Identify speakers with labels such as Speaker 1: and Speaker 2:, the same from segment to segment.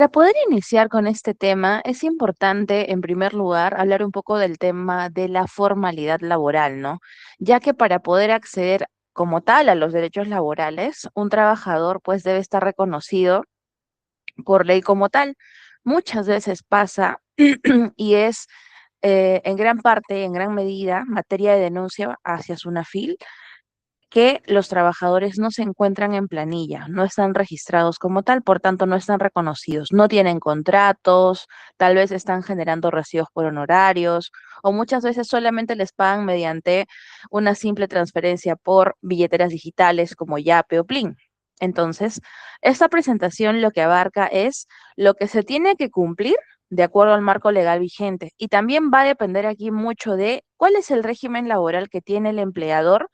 Speaker 1: Para poder iniciar con este tema, es importante, en primer lugar, hablar un poco del tema de la formalidad laboral, ¿no? Ya que para poder acceder como tal a los derechos laborales, un trabajador pues debe estar reconocido por ley como tal. Muchas veces pasa y es en gran parte, en gran medida, materia de denuncia hacia SUNAFIL que los trabajadores no se encuentran en planilla, no están registrados como tal, por tanto no están reconocidos, no tienen contratos, tal vez están generando recibos por honorarios o muchas veces solamente les pagan mediante una simple transferencia por billeteras digitales como Yape o Plin. Entonces, esta presentación lo que abarca es lo que se tiene que cumplir de acuerdo al marco legal vigente y también va a depender aquí mucho de cuál es el régimen laboral que tiene el empleador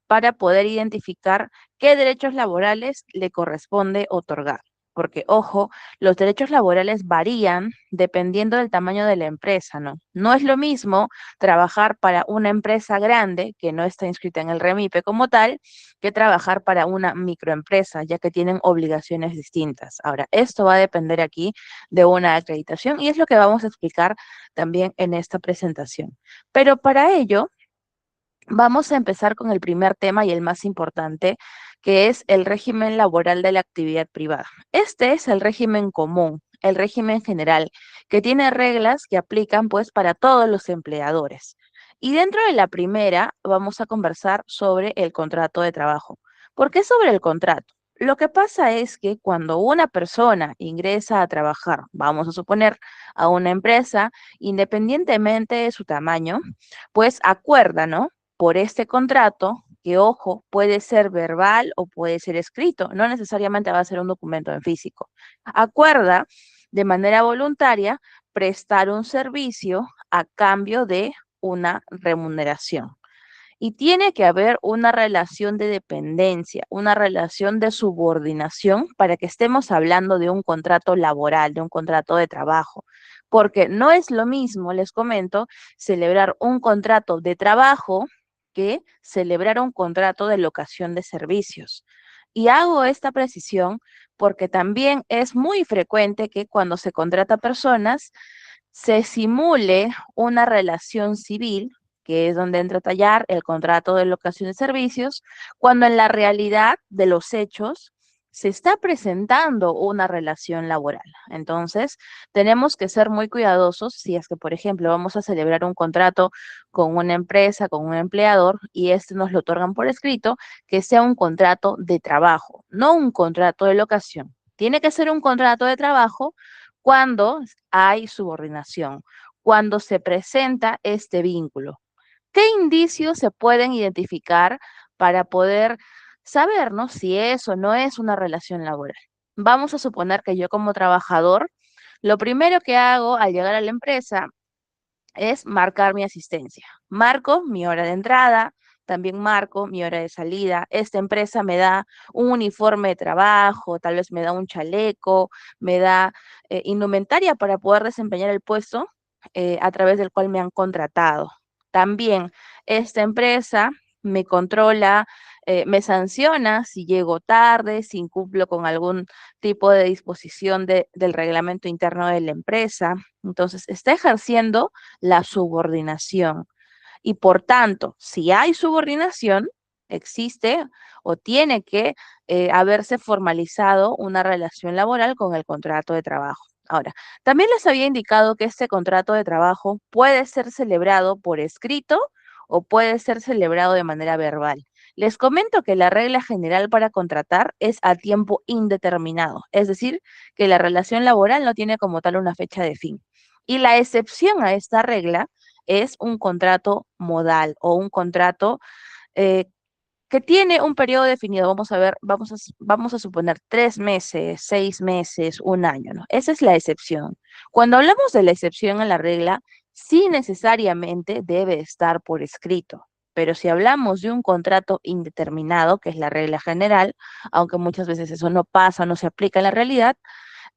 Speaker 1: para poder identificar qué derechos laborales le corresponde otorgar. Porque, ojo, los derechos laborales varían dependiendo del tamaño de la empresa, ¿no? No es lo mismo trabajar para una empresa grande que no está inscrita en el REMIPE como tal, que trabajar para una microempresa, ya que tienen obligaciones distintas. Ahora, esto va a depender aquí de una acreditación y es lo que vamos a explicar también en esta presentación. Pero para ello, vamos a empezar con el primer tema y el más importante, que es el régimen laboral de la actividad privada. Este es el régimen común, el régimen general, que tiene reglas que aplican pues para todos los empleadores. Y dentro de la primera vamos a conversar sobre el contrato de trabajo. ¿Por qué sobre el contrato? Lo que pasa es que cuando una persona ingresa a trabajar, vamos a suponer, a una empresa, independientemente de su tamaño, pues acuerda, ¿no? Por este contrato, que ojo, puede ser verbal o puede ser escrito, no necesariamente va a ser un documento en físico. Acuerda de manera voluntaria prestar un servicio a cambio de una remuneración. Y tiene que haber una relación de dependencia, una relación de subordinación para que estemos hablando de un contrato laboral, de un contrato de trabajo. Porque no es lo mismo, les comento, celebrar un contrato de trabajo que celebrar un contrato de locación de servicios. Y hago esta precisión porque también es muy frecuente que cuando se contrata personas se simule una relación civil, que es donde entra a tallar el contrato de locación de servicios, cuando en la realidad de los hechos se está presentando una relación laboral. Entonces, tenemos que ser muy cuidadosos si es que, por ejemplo, vamos a celebrar un contrato con una empresa, con un empleador, y este nos lo otorgan por escrito, que sea un contrato de trabajo, no un contrato de locación. Tiene que ser un contrato de trabajo cuando hay subordinación, cuando se presenta este vínculo. ¿Qué indicios se pueden identificar para poder saber, ¿no? Si es o no es una relación laboral? Vamos a suponer que yo como trabajador, lo primero que hago al llegar a la empresa es marcar mi asistencia. Marco mi hora de entrada, también marco mi hora de salida. Esta empresa me da un uniforme de trabajo, tal vez me da un chaleco, me da indumentaria para poder desempeñar el puesto a través del cual me han contratado. También esta empresa me controla, me sanciona si llego tarde, si incumplo con algún tipo de disposición del reglamento interno de la empresa. Entonces, está ejerciendo la subordinación. Y por tanto, si hay subordinación, existe o tiene que haberse formalizado una relación laboral con el contrato de trabajo. Ahora, también les había indicado que este contrato de trabajo puede ser celebrado por escrito o puede ser celebrado de manera verbal. Les comento que la regla general para contratar es a tiempo indeterminado, es decir, que la relación laboral no tiene como tal una fecha de fin. Y la excepción a esta regla es un contrato modal o un contrato eh, que tiene un periodo definido. Vamos a ver, vamos a suponer 3 meses, 6 meses, un año, ¿no? Esa es la excepción. Cuando hablamos de la excepción a la regla, sí necesariamente debe estar por escrito. Pero si hablamos de un contrato indeterminado, que es la regla general, aunque muchas veces eso no pasa, no se aplica en la realidad,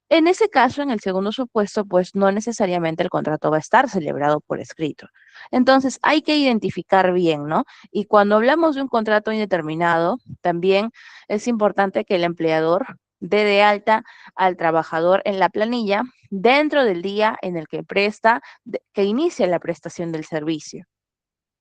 Speaker 1: en ese caso, en el segundo supuesto, pues no necesariamente el contrato va a estar celebrado por escrito. Entonces, hay que identificar bien, ¿no? Y cuando hablamos de un contrato indeterminado, también es importante que el empleador de alta al trabajador en la planilla dentro del día en el que que inicia la prestación del servicio.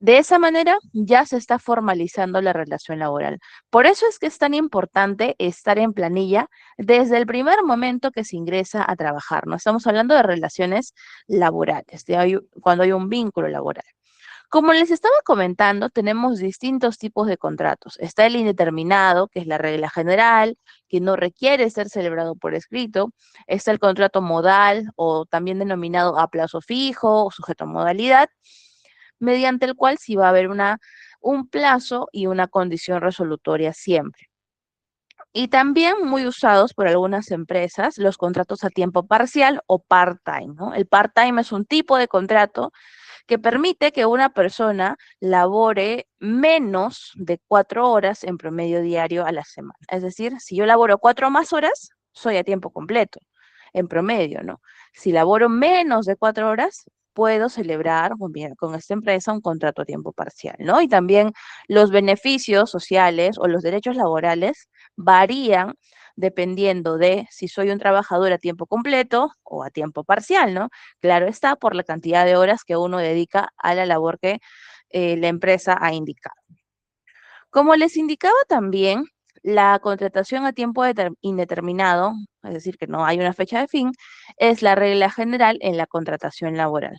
Speaker 1: De esa manera ya se está formalizando la relación laboral. Por eso es que es tan importante estar en planilla desde el primer momento que se ingresa a trabajar. No estamos hablando de relaciones laborales, cuando hay un vínculo laboral. Como les estaba comentando, tenemos distintos tipos de contratos. Está el indeterminado, que es la regla general, que no requiere ser celebrado por escrito. Está el contrato modal, o también denominado a plazo fijo o sujeto a modalidad, mediante el cual sí va a haber un plazo y una condición resolutoria siempre. Y también muy usados por algunas empresas los contratos a tiempo parcial o part-time, ¿no? El part-time es un tipo de contrato que permite que una persona labore menos de 4 horas en promedio diario a la semana. Es decir, si yo laboro 4 más horas, soy a tiempo completo, en promedio, ¿no? Si laboro menos de 4 horas, puedo celebrar con esta empresa un contrato a tiempo parcial, ¿no? Y también los beneficios sociales o los derechos laborales varían dependiendo de si soy un trabajador a tiempo completo o a tiempo parcial, ¿no? Claro está, por la cantidad de horas que uno dedica a la labor que la empresa ha indicado. Como les indicaba también, la contratación a tiempo indeterminado, es decir, que no hay una fecha de fin, es la regla general en la contratación laboral.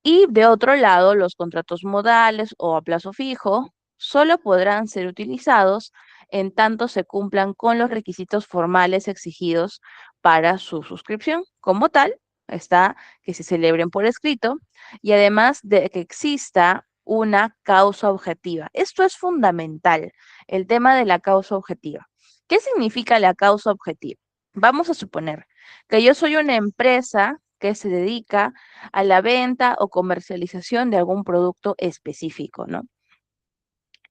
Speaker 1: Y de otro lado, los contratos modales o a plazo fijo solo podrán ser utilizados en tanto se cumplan con los requisitos formales exigidos para su suscripción. Como tal, está que se celebren por escrito y además de que exista una causa objetiva. Esto es fundamental, el tema de la causa objetiva. ¿Qué significa la causa objetiva? Vamos a suponer que yo soy una empresa que se dedica a la venta o comercialización de algún producto específico, ¿no?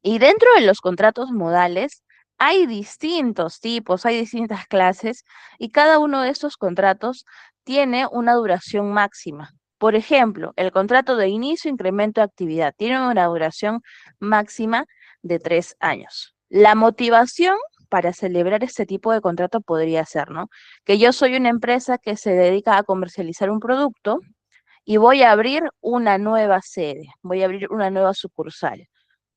Speaker 1: Y dentro de los contratos modales hay distintos tipos, hay distintas clases y cada uno de estos contratos tiene una duración máxima. Por ejemplo, el contrato de inicio e incremento de actividad tiene una duración máxima de 3 años. La motivación para celebrar este tipo de contrato podría ser, ¿no? Que yo soy una empresa que se dedica a comercializar un producto y voy a abrir una nueva sede, voy a abrir una nueva sucursal.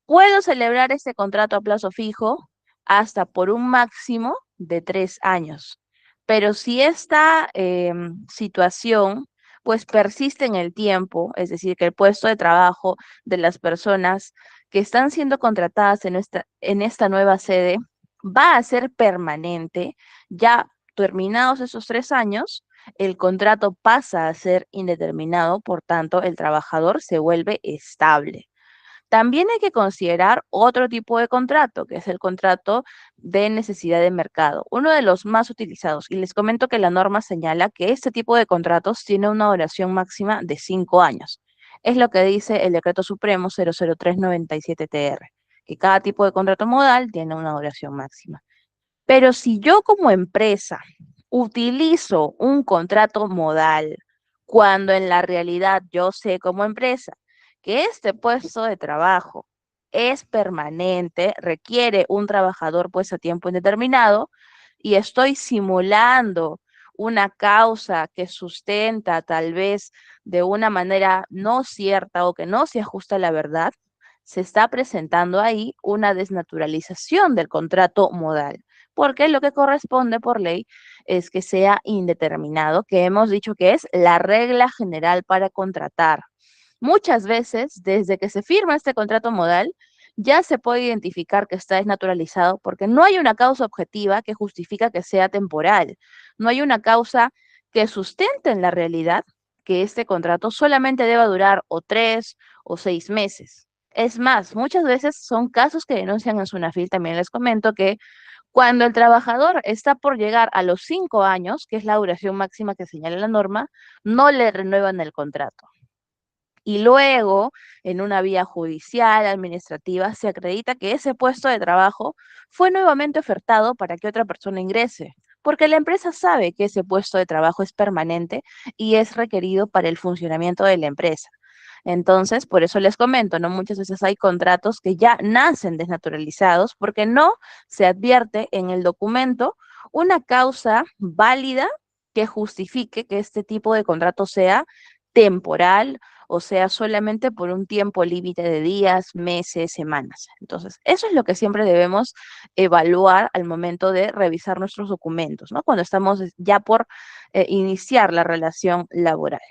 Speaker 1: Puedo celebrar este contrato a plazo fijo hasta por un máximo de 3 años. Pero si esta situación pues persiste en el tiempo, es decir, que el puesto de trabajo de las personas que están siendo contratadas en esta nueva sede va a ser permanente, ya terminados esos 3 años, el contrato pasa a ser indeterminado, por tanto, el trabajador se vuelve estable. También hay que considerar otro tipo de contrato, que es el contrato de necesidad de mercado, uno de los más utilizados. Y les comento que la norma señala que este tipo de contratos tiene una duración máxima de 5 años. Es lo que dice el Decreto Supremo 00397-TR, que cada tipo de contrato modal tiene una duración máxima. Pero si yo como empresa utilizo un contrato modal, cuando en la realidad yo sé como empresa que este puesto de trabajo es permanente, requiere un trabajador puesto a tiempo indeterminado y estoy simulando una causa que sustenta tal vez de una manera no cierta o que no se ajusta a la verdad, se está presentando ahí una desnaturalización del contrato modal, porque lo que corresponde por ley es que sea indeterminado, que hemos dicho que es la regla general para contratar. Muchas veces, desde que se firma este contrato modal, ya se puede identificar que está desnaturalizado porque no hay una causa objetiva que justifica que sea temporal. No hay una causa que sustente en la realidad que este contrato solamente deba durar o 3 o 6 meses. Es más, muchas veces son casos que denuncian en Sunafil, también les comento que cuando el trabajador está por llegar a los 5 años, que es la duración máxima que señala la norma, no le renuevan el contrato. Y luego, en una vía judicial, administrativa, se acredita que ese puesto de trabajo fue nuevamente ofertado para que otra persona ingrese, porque la empresa sabe que ese puesto de trabajo es permanente y es requerido para el funcionamiento de la empresa. Entonces, por eso les comento, ¿no? Muchas veces hay contratos que ya nacen desnaturalizados porque no se advierte en el documento una causa válida que justifique que este tipo de contrato sea temporal o sea solamente por un tiempo límite de días, meses, semanas. Entonces, eso es lo que siempre debemos evaluar al momento de revisar nuestros documentos, ¿no? Cuando estamos ya por iniciar la relación laboral.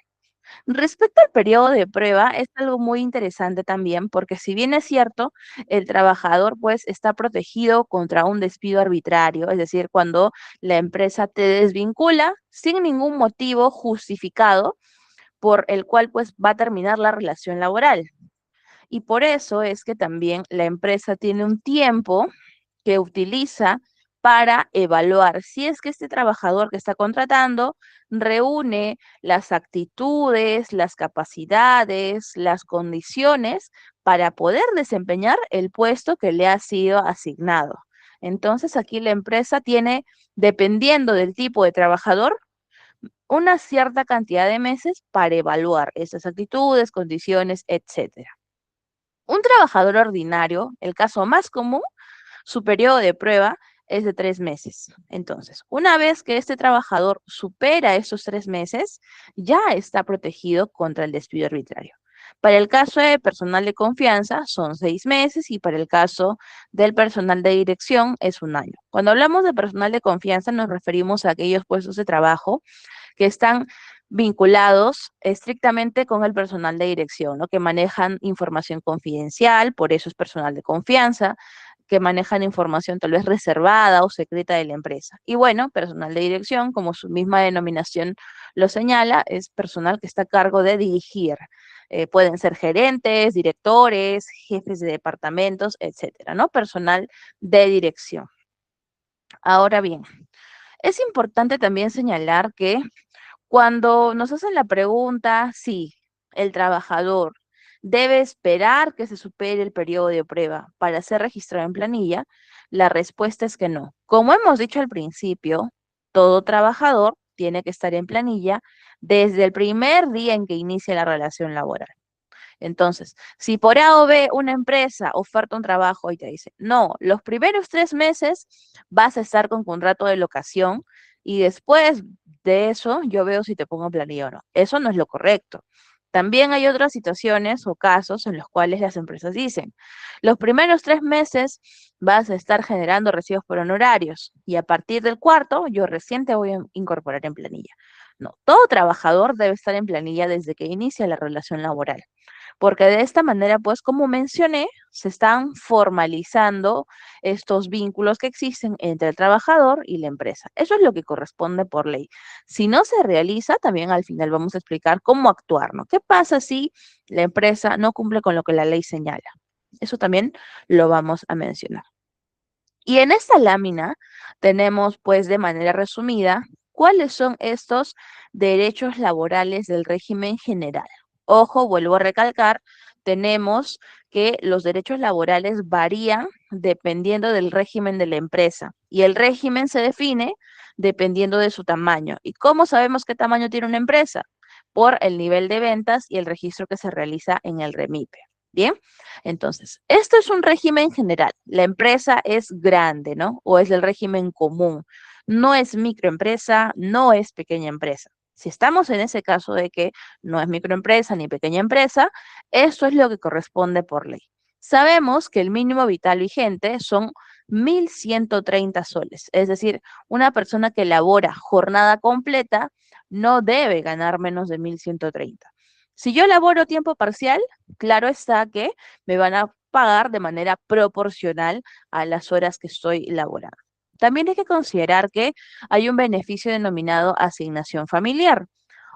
Speaker 1: Respecto al periodo de prueba, es algo muy interesante también, porque si bien es cierto, el trabajador pues está protegido contra un despido arbitrario, es decir, cuando la empresa te desvincula sin ningún motivo justificado por el cual pues va a terminar la relación laboral. Y por eso es que también la empresa tiene un tiempo que utiliza para evaluar si es que este trabajador que está contratando reúne las actitudes, las capacidades, las condiciones para poder desempeñar el puesto que le ha sido asignado. Entonces aquí la empresa tiene, dependiendo del tipo de trabajador, una cierta cantidad de meses para evaluar esas actitudes, condiciones, etcétera. Un trabajador ordinario, el caso más común, su periodo de prueba es de 3 meses. Entonces, una vez que este trabajador supera esos 3 meses, ya está protegido contra el despido arbitrario. Para el caso de personal de confianza son 6 meses y para el caso del personal de dirección es un año. Cuando hablamos de personal de confianza nos referimos a aquellos puestos de trabajo que están vinculados estrictamente con el personal de dirección, ¿no? Que manejan información confidencial, por eso es personal de confianza, que manejan información tal vez reservada o secreta de la empresa. Y bueno, personal de dirección, como su misma denominación lo señala, es personal que está a cargo de dirigir. Pueden ser gerentes, directores, jefes de departamentos, etcétera, ¿no? Personal de dirección. Ahora bien, es importante también señalar que cuando nos hacen la pregunta si el trabajador debe esperar que se supere el periodo de prueba para ser registrado en planilla, la respuesta es que no. Como hemos dicho al principio, todo trabajador tiene que estar en planilla desde el primer día en que inicia la relación laboral. Entonces, si por A o B una empresa oferta un trabajo y te dice, no, los primeros 3 meses vas a estar con contrato de locación y después de eso yo veo si te pongo en planilla o no. Eso no es lo correcto. También hay otras situaciones o casos en los cuales las empresas dicen, los primeros 3 meses vas a estar generando recibos por honorarios y a partir del cuarto yo recién te voy a incorporar en planilla. No, todo trabajador debe estar en planilla desde que inicia la relación laboral porque de esta manera, pues como mencioné, se están formalizando estos vínculos que existen entre el trabajador y la empresa. Eso es lo que corresponde por ley. Si no se realiza, también al final vamos a explicar cómo actuar, ¿no? ¿Qué pasa si la empresa no cumple con lo que la ley señala? Eso también lo vamos a mencionar. Y en esta lámina tenemos, pues, de manera resumida, cuáles son estos derechos laborales del régimen general. Ojo, vuelvo a recalcar, tenemos que los derechos laborales varían dependiendo del régimen de la empresa y el régimen se define dependiendo de su tamaño. ¿Y cómo sabemos qué tamaño tiene una empresa? Por el nivel de ventas y el registro que se realiza en el REMIPE. Bien, entonces, esto es un régimen general. La empresa es grande, ¿no? O es el régimen común. No es microempresa, no es pequeña empresa. Si estamos en ese caso de que no es microempresa ni pequeña empresa, eso es lo que corresponde por ley. Sabemos que el mínimo vital vigente son 1.130 soles, es decir, una persona que labora jornada completa no debe ganar menos de 1.130. Si yo laboro tiempo parcial, claro está que me van a pagar de manera proporcional a las horas que estoy laborando. También hay que considerar que hay un beneficio denominado asignación familiar.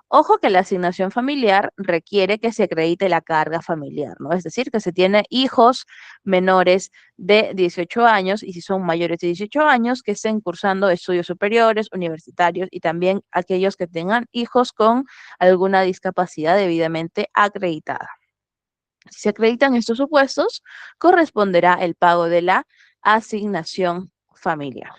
Speaker 1: Ojo que la asignación familiar requiere que se acredite la carga familiar, ¿no? Es decir, que se tiene hijos menores de 18 años y si son mayores de 18 años, que estén cursando estudios superiores, universitarios y también aquellos que tengan hijos con alguna discapacidad debidamente acreditada. Si se acreditan estos supuestos, corresponderá el pago de la asignación familiar.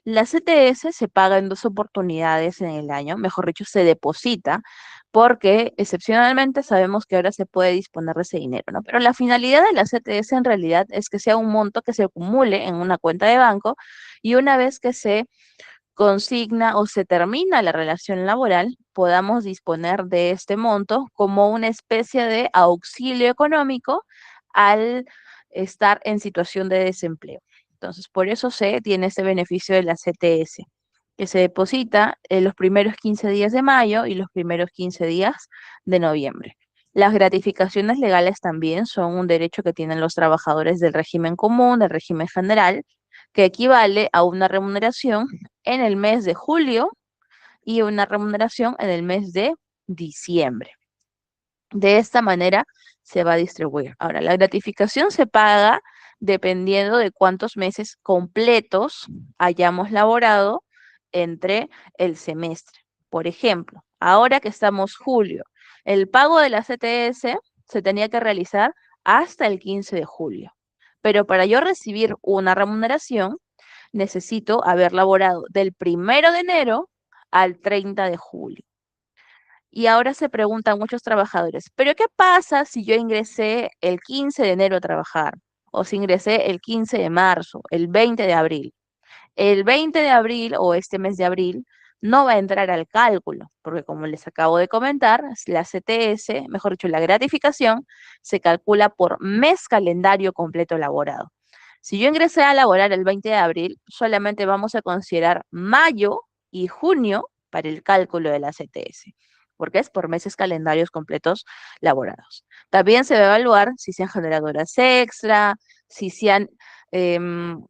Speaker 1: La CTS se paga en 2 oportunidades en el año, mejor dicho, se deposita, porque excepcionalmente sabemos que ahora se puede disponer de ese dinero, ¿no? Pero la finalidad de la CTS en realidad es que sea un monto que se acumule en una cuenta de banco y una vez que se consigna o se termina la relación laboral, podamos disponer de este monto como una especie de auxilio económico al estar en situación de desempleo. Entonces, por eso se tiene ese beneficio de la CTS, que se deposita en los primeros 15 días de mayo y los primeros 15 días de noviembre. Las gratificaciones legales también son un derecho que tienen los trabajadores del régimen común, del régimen general, que equivale a una remuneración en el mes de julio y una remuneración en el mes de diciembre. De esta manera se va a distribuir. Ahora, la gratificación se paga dependiendo de cuántos meses completos hayamos laborado entre el semestre. Por ejemplo, ahora que estamos julio, el pago de la CTS se tenía que realizar hasta el 15 de julio. Pero para yo recibir una remuneración, necesito haber laborado del 1 de enero al 30 de julio. Y ahora se preguntan muchos trabajadores, ¿pero qué pasa si yo ingresé el 15 de enero a trabajar? O si ingresé el 15 de marzo, el 20 de abril. El 20 de abril o este mes de abril no va a entrar al cálculo, porque como les acabo de comentar, la CTS, mejor dicho, la gratificación, se calcula por mes calendario completo elaborado. Si yo ingresé a laborar el 20 de abril, solamente vamos a considerar mayo y junio para el cálculo de la CTS, porque es por meses calendarios completos laborados. También se va a evaluar si se han generado horas extra, si se han em,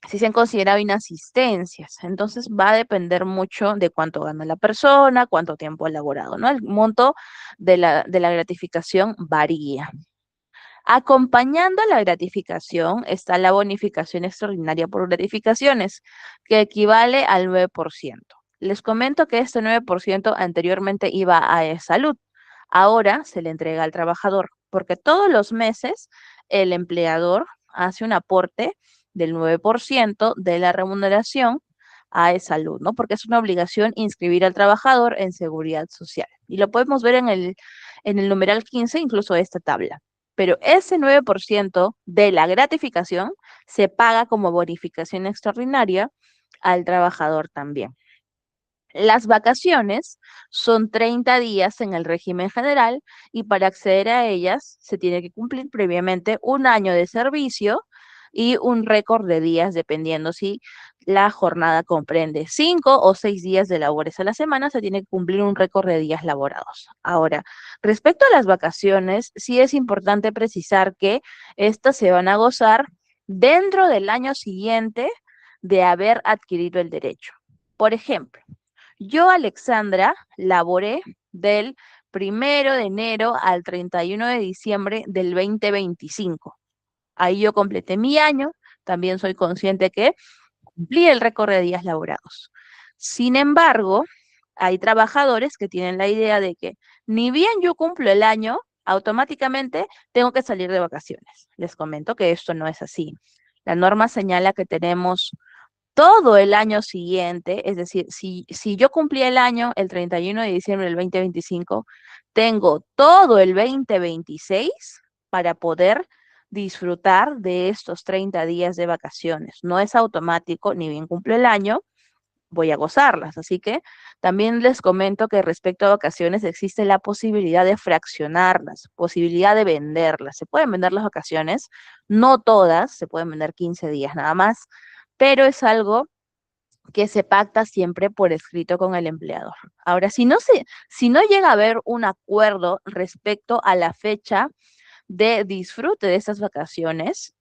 Speaker 1: si se han considerado inasistencias. Entonces va a depender mucho de cuánto gana la persona, cuánto tiempo ha laborado, ¿no? El monto de la gratificación varía. Acompañando a la gratificación está la bonificación extraordinaria por gratificaciones, que equivale al 9%. Les comento que este 9% anteriormente iba a salud, ahora se le entrega al trabajador, porque todos los meses el empleador hace un aporte del 9% de la remuneración a salud, ¿no? Porque es una obligación inscribir al trabajador en seguridad social. Y lo podemos ver en el numeral 15, incluso esta tabla. Pero ese 9% de la gratificación se paga como bonificación extraordinaria al trabajador también. Las vacaciones son 30 días en el régimen general y para acceder a ellas se tiene que cumplir previamente un año de servicio y un récord de días, dependiendo si la jornada comprende 5 o 6 días de labores a la semana, se tiene que cumplir un récord de días laborados. Ahora, respecto a las vacaciones, sí es importante precisar que estas se van a gozar dentro del año siguiente de haber adquirido el derecho. Por ejemplo, yo, Alexandra, laboré del 1 de enero al 31 de diciembre del 2025. Ahí yo completé mi año, también soy consciente que cumplí el récord de días laborados. Sin embargo, hay trabajadores que tienen la idea de que ni bien yo cumplo el año, automáticamente tengo que salir de vacaciones. Les comento que esto no es así. La norma señala que tenemos todo el año siguiente, es decir, si yo cumplí el año el 31 de diciembre del 2025, tengo todo el 2026 para poder disfrutar de estos 30 días de vacaciones. No es automático, ni bien cumple el año, voy a gozarlas. Así que también les comento que respecto a vacaciones existe la posibilidad de fraccionarlas, posibilidad de venderlas. Se pueden vender las vacaciones, no todas, se pueden vender 15 días nada más, pero es algo que se pacta siempre por escrito con el empleador. Ahora, si no llega a haber un acuerdo respecto a la fecha de disfrute de esas vacaciones,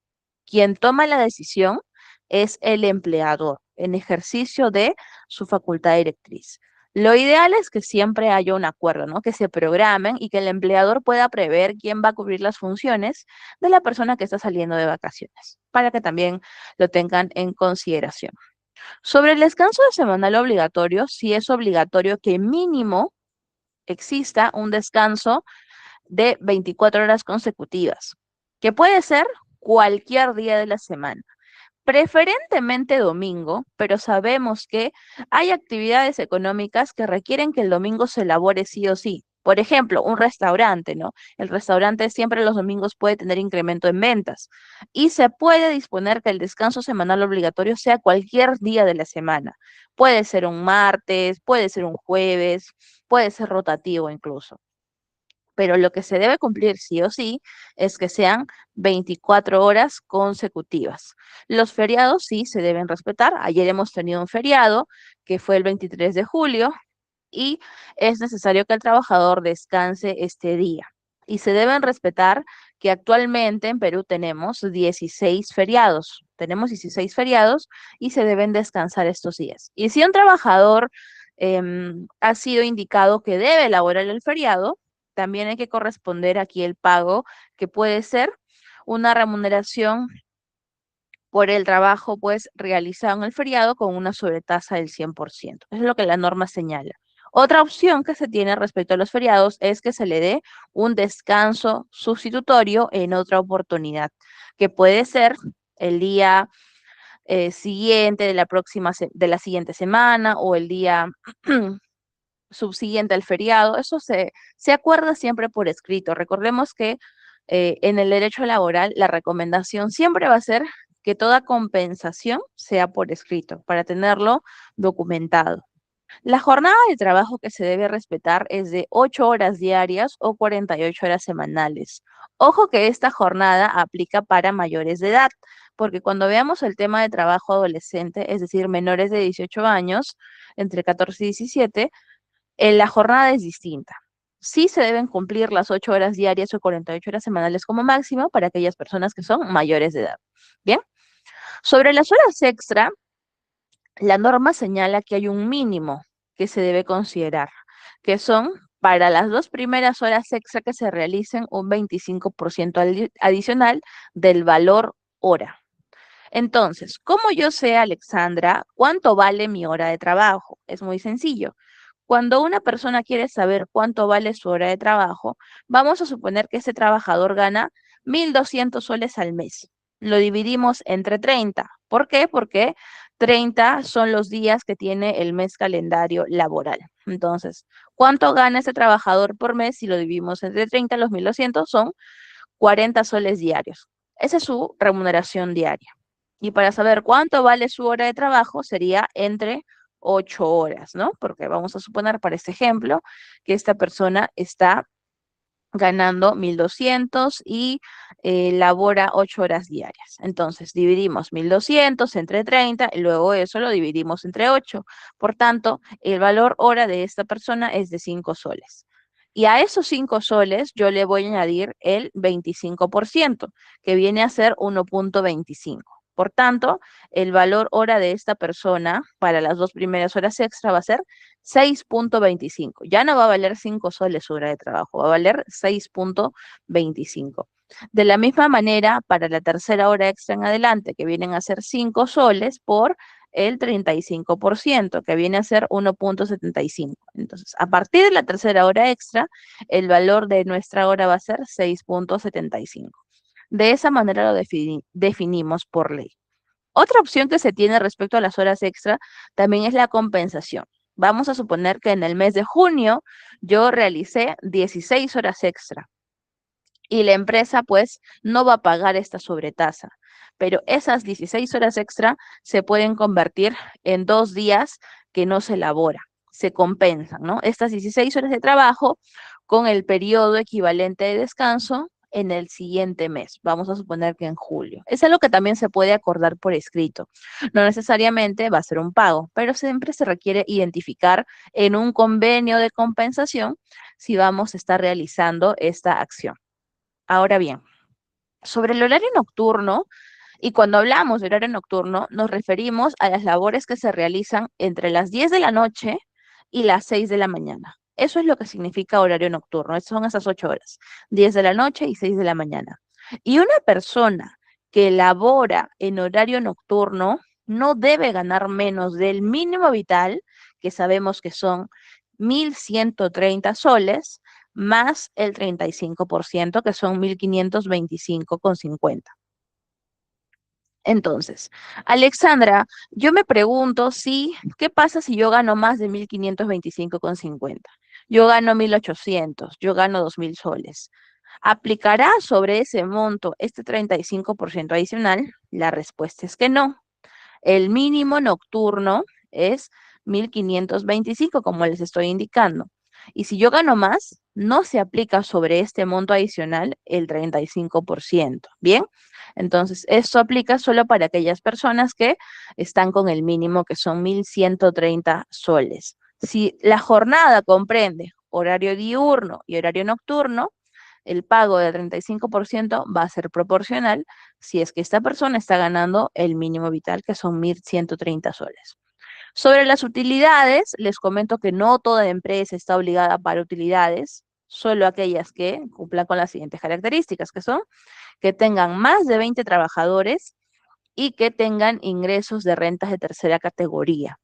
Speaker 1: quien toma la decisión es el empleador en ejercicio de su facultad directriz. Lo ideal es que siempre haya un acuerdo, ¿no? Que se programen y que el empleador pueda prever quién va a cubrir las funciones de la persona que está saliendo de vacaciones, para que también lo tengan en consideración. Sobre el descanso semanal obligatorio, sí es obligatorio que mínimo exista un descanso de 24 horas consecutivas, que puede ser cualquier día de la semana, preferentemente domingo, pero sabemos que hay actividades económicas que requieren que el domingo se elabore sí o sí. Por ejemplo, un restaurante, ¿no? El restaurante siempre los domingos puede tener incremento en ventas y se puede disponer que el descanso semanal obligatorio sea cualquier día de la semana. Puede ser un martes, puede ser un jueves, puede ser rotativo incluso. Pero lo que se debe cumplir sí o sí es que sean 24 horas consecutivas. Los feriados sí se deben respetar. Ayer hemos tenido un feriado que fue el 23 de julio y es necesario que el trabajador descanse este día. Y se deben respetar que actualmente en Perú tenemos 16 feriados. Tenemos 16 feriados y se deben descansar estos días. Y si un trabajador ha sido indicado que debe elaborar el feriado, también hay que corresponder aquí el pago, que puede ser una remuneración por el trabajo pues realizado en el feriado con una sobretasa del 100%. Eso es lo que la norma señala. Otra opción que se tiene respecto a los feriados es que se le dé un descanso sustitutorio en otra oportunidad, que puede ser el día siguiente de de la siguiente semana o el día subsiguiente al feriado. Eso se acuerda siempre por escrito. Recordemos que en el derecho laboral la recomendación siempre va a ser que toda compensación sea por escrito para tenerlo documentado. La jornada de trabajo que se debe respetar es de 8 horas diarias o 48 horas semanales. Ojo que esta jornada aplica para mayores de edad, porque cuando veamos el tema de trabajo adolescente, es decir, menores de 18 años, entre 14 y 17, la jornada es distinta. Sí se deben cumplir las 8 horas diarias o 48 horas semanales como máximo para aquellas personas que son mayores de edad. Bien, sobre las horas extra, la norma señala que hay un mínimo que se debe considerar, que son para las dos primeras horas extra que se realicen un 25% adicional del valor hora. Entonces, ¿cómo yo sé, Alexandra, cuánto vale mi hora de trabajo? Es muy sencillo. Cuando una persona quiere saber cuánto vale su hora de trabajo, vamos a suponer que ese trabajador gana 1.200 soles al mes. Lo dividimos entre 30. ¿Por qué? Porque 30 son los días que tiene el mes calendario laboral. Entonces, ¿cuánto gana ese trabajador por mes? Si lo dividimos entre 30, los 1.200 son 40 soles diarios. Esa es su remuneración diaria. Y para saber cuánto vale su hora de trabajo sería entre 8 horas, ¿no? Porque vamos a suponer para este ejemplo que esta persona está ganando 1.200 y labora 8 horas diarias. Entonces, dividimos 1.200 entre 30 y luego eso lo dividimos entre 8. Por tanto, el valor hora de esta persona es de 5 soles. Y a esos 5 soles yo le voy a añadir el 25%, que viene a ser 1.25. Por tanto, el valor hora de esta persona para las dos primeras horas extra va a ser 6.25. Ya no va a valer 5 soles su hora de trabajo, va a valer 6.25. De la misma manera, para la tercera hora extra en adelante, que vienen a ser 5 soles por el 35%, que viene a ser 1.75. Entonces, a partir de la tercera hora extra, el valor de nuestra hora va a ser 6.75. De esa manera lo definimos por ley. Otra opción que se tiene respecto a las horas extra también es la compensación. Vamos a suponer que en el mes de junio yo realicé 16 horas extra y la empresa pues no va a pagar esta sobretasa, pero esas 16 horas extra se pueden convertir en 2 días que no se elabora, se compensan, ¿no? Estas 16 horas de trabajo con el periodo equivalente de descanso en el siguiente mes. Vamos a suponer que en julio. Es algo que también se puede acordar por escrito. No necesariamente va a ser un pago, pero siempre se requiere identificar en un convenio de compensación si vamos a estar realizando esta acción. Ahora bien, sobre el horario nocturno, y cuando hablamos de horario nocturno, nos referimos a las labores que se realizan entre las 10 de la noche y las 6 de la mañana. Eso es lo que significa horario nocturno. Son esas 8 horas, 10 de la noche y 6 de la mañana. Y una persona que labora en horario nocturno no debe ganar menos del mínimo vital, que sabemos que son 1.130 soles, más el 35%, que son 1.525,50. Entonces, Alexandra, yo me pregunto si, ¿qué pasa si yo gano más de 1.525,50? yo gano 1.800, yo gano 2.000 soles. ¿Aplicará sobre ese monto este 35% adicional? La respuesta es que no. El mínimo nocturno es 1.525, como les estoy indicando. Y si yo gano más, no se aplica sobre este monto adicional el 35%. Bien, entonces esto aplica solo para aquellas personas que están con el mínimo, que son 1.130 soles. Si la jornada comprende horario diurno y horario nocturno, el pago del 35% va a ser proporcional si es que esta persona está ganando el mínimo vital, que son 1.130 soles. Sobre las utilidades, les comento que no toda empresa está obligada a pagar utilidades, solo aquellas que cumplan con las siguientes características, que son que tengan más de 20 trabajadores y que tengan ingresos de rentas de tercera categoría.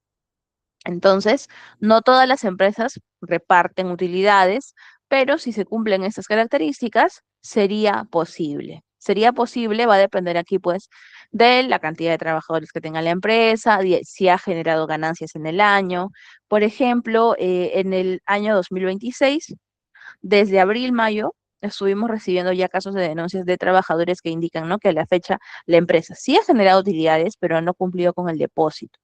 Speaker 1: Entonces, no todas las empresas reparten utilidades, pero si se cumplen estas características, sería posible. Sería posible, va a depender aquí pues de la cantidad de trabajadores que tenga la empresa, si ha generado ganancias en el año. Por ejemplo, en el año 2026, desde abril, mayo, estuvimos recibiendo ya casos de denuncias de trabajadores que indican, ¿no?, que a la fecha la empresa sí ha generado utilidades, pero no ha cumplido con el depósito.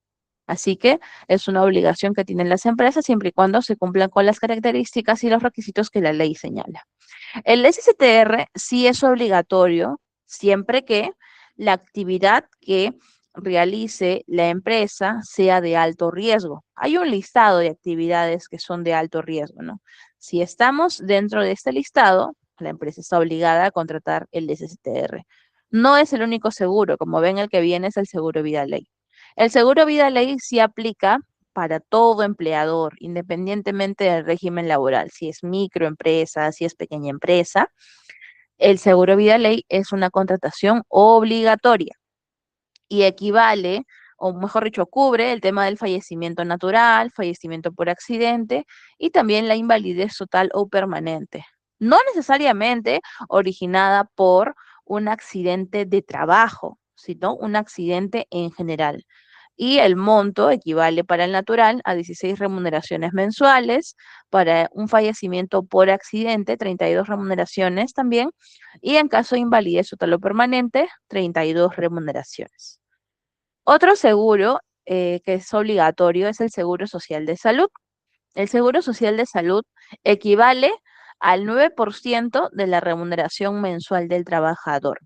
Speaker 1: Así que es una obligación que tienen las empresas siempre y cuando se cumplan con las características y los requisitos que la ley señala. El SSTR sí es obligatorio siempre que la actividad que realice la empresa sea de alto riesgo. Hay un listado de actividades que son de alto riesgo, ¿no? Si estamos dentro de este listado, la empresa está obligada a contratar el SSTR. No es el único seguro, como ven, el que viene es el seguro vida ley. El seguro vida ley sí aplica para todo empleador, independientemente del régimen laboral, si es microempresa, si es pequeña empresa. El seguro vida ley es una contratación obligatoria y equivale, o mejor dicho, cubre el tema del fallecimiento natural, fallecimiento por accidente y también la invalidez total o permanente. No necesariamente originada por un accidente de trabajo, sino un accidente en general. Y el monto equivale para el natural a 16 remuneraciones mensuales, para un fallecimiento por accidente, 32 remuneraciones también, y en caso de invalidez total o permanente, 32 remuneraciones. Otro seguro que es obligatorio es el Seguro Social de Salud. El Seguro Social de Salud equivale al 9% de la remuneración mensual del trabajador.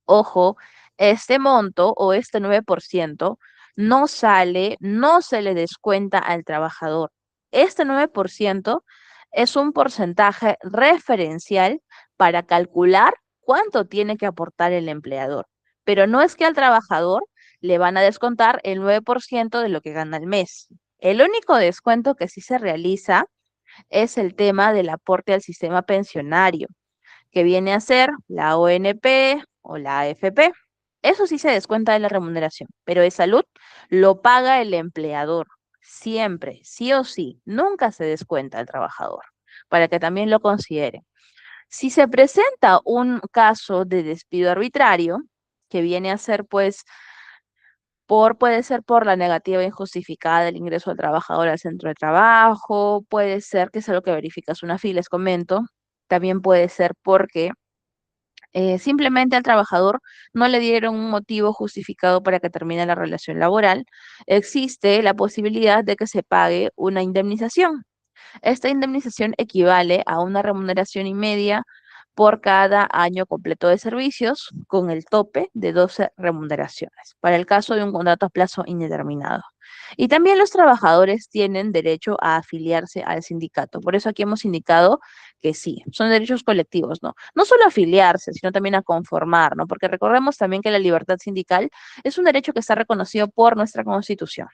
Speaker 1: Ojo, este monto o este 9% no sale, no se le descuenta al trabajador. Este 9% es un porcentaje referencial para calcular cuánto tiene que aportar el empleador. Pero no es que al trabajador le van a descontar el 9% de lo que gana al mes. El único descuento que sí se realiza es el tema del aporte al sistema pensionario, que viene a ser la ONP o la AFP. Eso sí se descuenta de la remuneración, pero de salud lo paga el empleador, siempre, sí o sí, nunca se descuenta el trabajador, para que también lo considere. Si se presenta un caso de despido arbitrario, que viene a ser pues puede ser por la negativa injustificada del ingreso del trabajador al centro de trabajo, puede ser que es algo que verifica SUNAFI, les comento, también puede ser porque simplemente al trabajador no le dieron un motivo justificado para que termine la relación laboral, existe la posibilidad de que se pague una indemnización. Esta indemnización equivale a una remuneración y media por cada año completo de servicios, con el tope de 12 remuneraciones, para el caso de un contrato a plazo indeterminado. Y también los trabajadores tienen derecho a afiliarse al sindicato. Por eso aquí hemos indicado que sí, son derechos colectivos, ¿no? No solo afiliarse, sino también a conformar, ¿no? Porque recordemos también que la libertad sindical es un derecho que está reconocido por nuestra Constitución.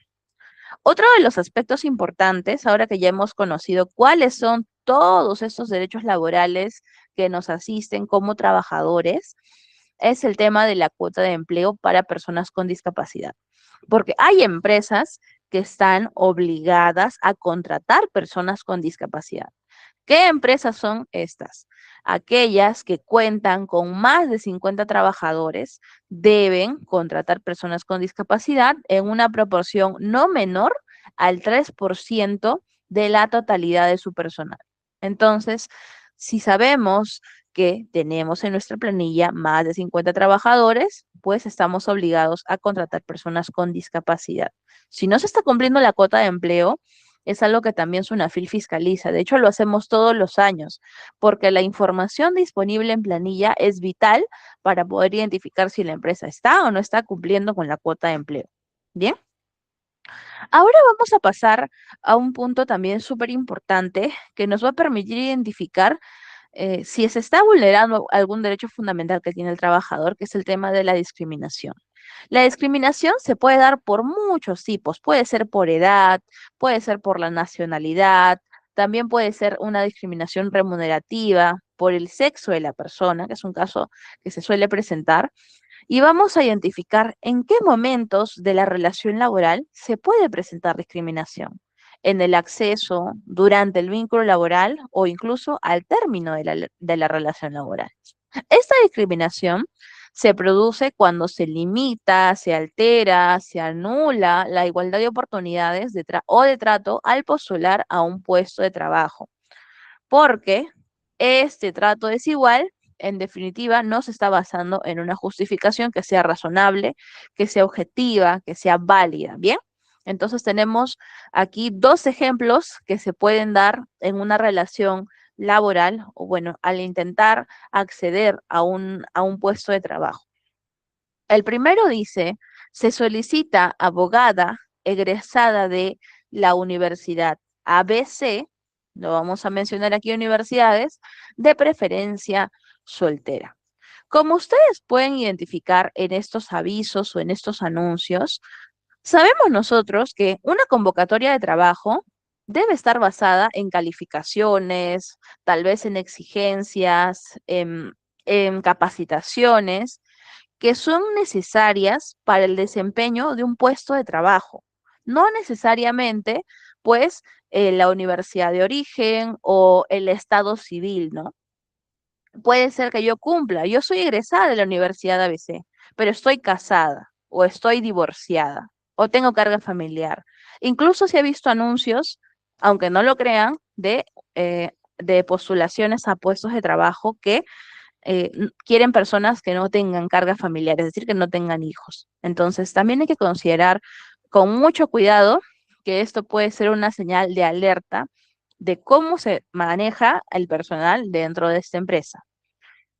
Speaker 1: Otro de los aspectos importantes, ahora que ya hemos conocido cuáles son todos estos derechos laborales que nos asisten como trabajadores, es el tema de la cuota de empleo para personas con discapacidad. Porque hay empresas que están obligadas a contratar personas con discapacidad. ¿Qué empresas son estas? Aquellas que cuentan con más de 50 trabajadores deben contratar personas con discapacidad en una proporción no menor al 3% de la totalidad de su personal. Entonces, si sabemos que tenemos en nuestra planilla más de 50 trabajadores, pues estamos obligados a contratar personas con discapacidad. Si no se está cumpliendo la cuota de empleo, es algo que también SUNAFIL fiscaliza. De hecho, lo hacemos todos los años, porque la información disponible en planilla es vital para poder identificar si la empresa está o no está cumpliendo con la cuota de empleo. Bien, ahora vamos a pasar a un punto también súper importante que nos va a permitir identificar si se está vulnerando algún derecho fundamental que tiene el trabajador, que es el tema de la discriminación. La discriminación se puede dar por muchos tipos, puede ser por edad, puede ser por la nacionalidad, también puede ser una discriminación remunerativa por el sexo de la persona, que es un caso que se suele presentar, y vamos a identificar en qué momentos de la relación laboral se puede presentar discriminación. En el acceso, durante el vínculo laboral o incluso al término de la relación laboral. Esta discriminación se produce cuando se limita, se altera, se anula la igualdad de oportunidades o de trato al postular a un puesto de trabajo, porque este trato desigual, en definitiva, no se está basando en una justificación que sea razonable, que sea objetiva, que sea válida. Bien, entonces tenemos aquí dos ejemplos que se pueden dar en una relación laboral o bueno, al intentar acceder a un puesto de trabajo. El primero dice, se solicita abogada egresada de la Universidad ABC, lo vamos a mencionar aquí universidades, de preferencia soltera. Como ustedes pueden identificar en estos avisos o en estos anuncios, sabemos nosotros que una convocatoria de trabajo debe estar basada en calificaciones, tal vez en exigencias, en capacitaciones que son necesarias para el desempeño de un puesto de trabajo. No necesariamente, pues, la universidad de origen o el estado civil, ¿no? Puede ser que yo cumpla. Yo soy egresada de la Universidad ABC, pero estoy casada o estoy divorciada o tengo carga familiar. Incluso se ha visto anuncios, aunque no lo crean, de postulaciones a puestos de trabajo que quieren personas que no tengan carga familiar, es decir, que no tengan hijos. Entonces, también hay que considerar con mucho cuidado que esto puede ser una señal de alerta de cómo se maneja el personal dentro de esta empresa.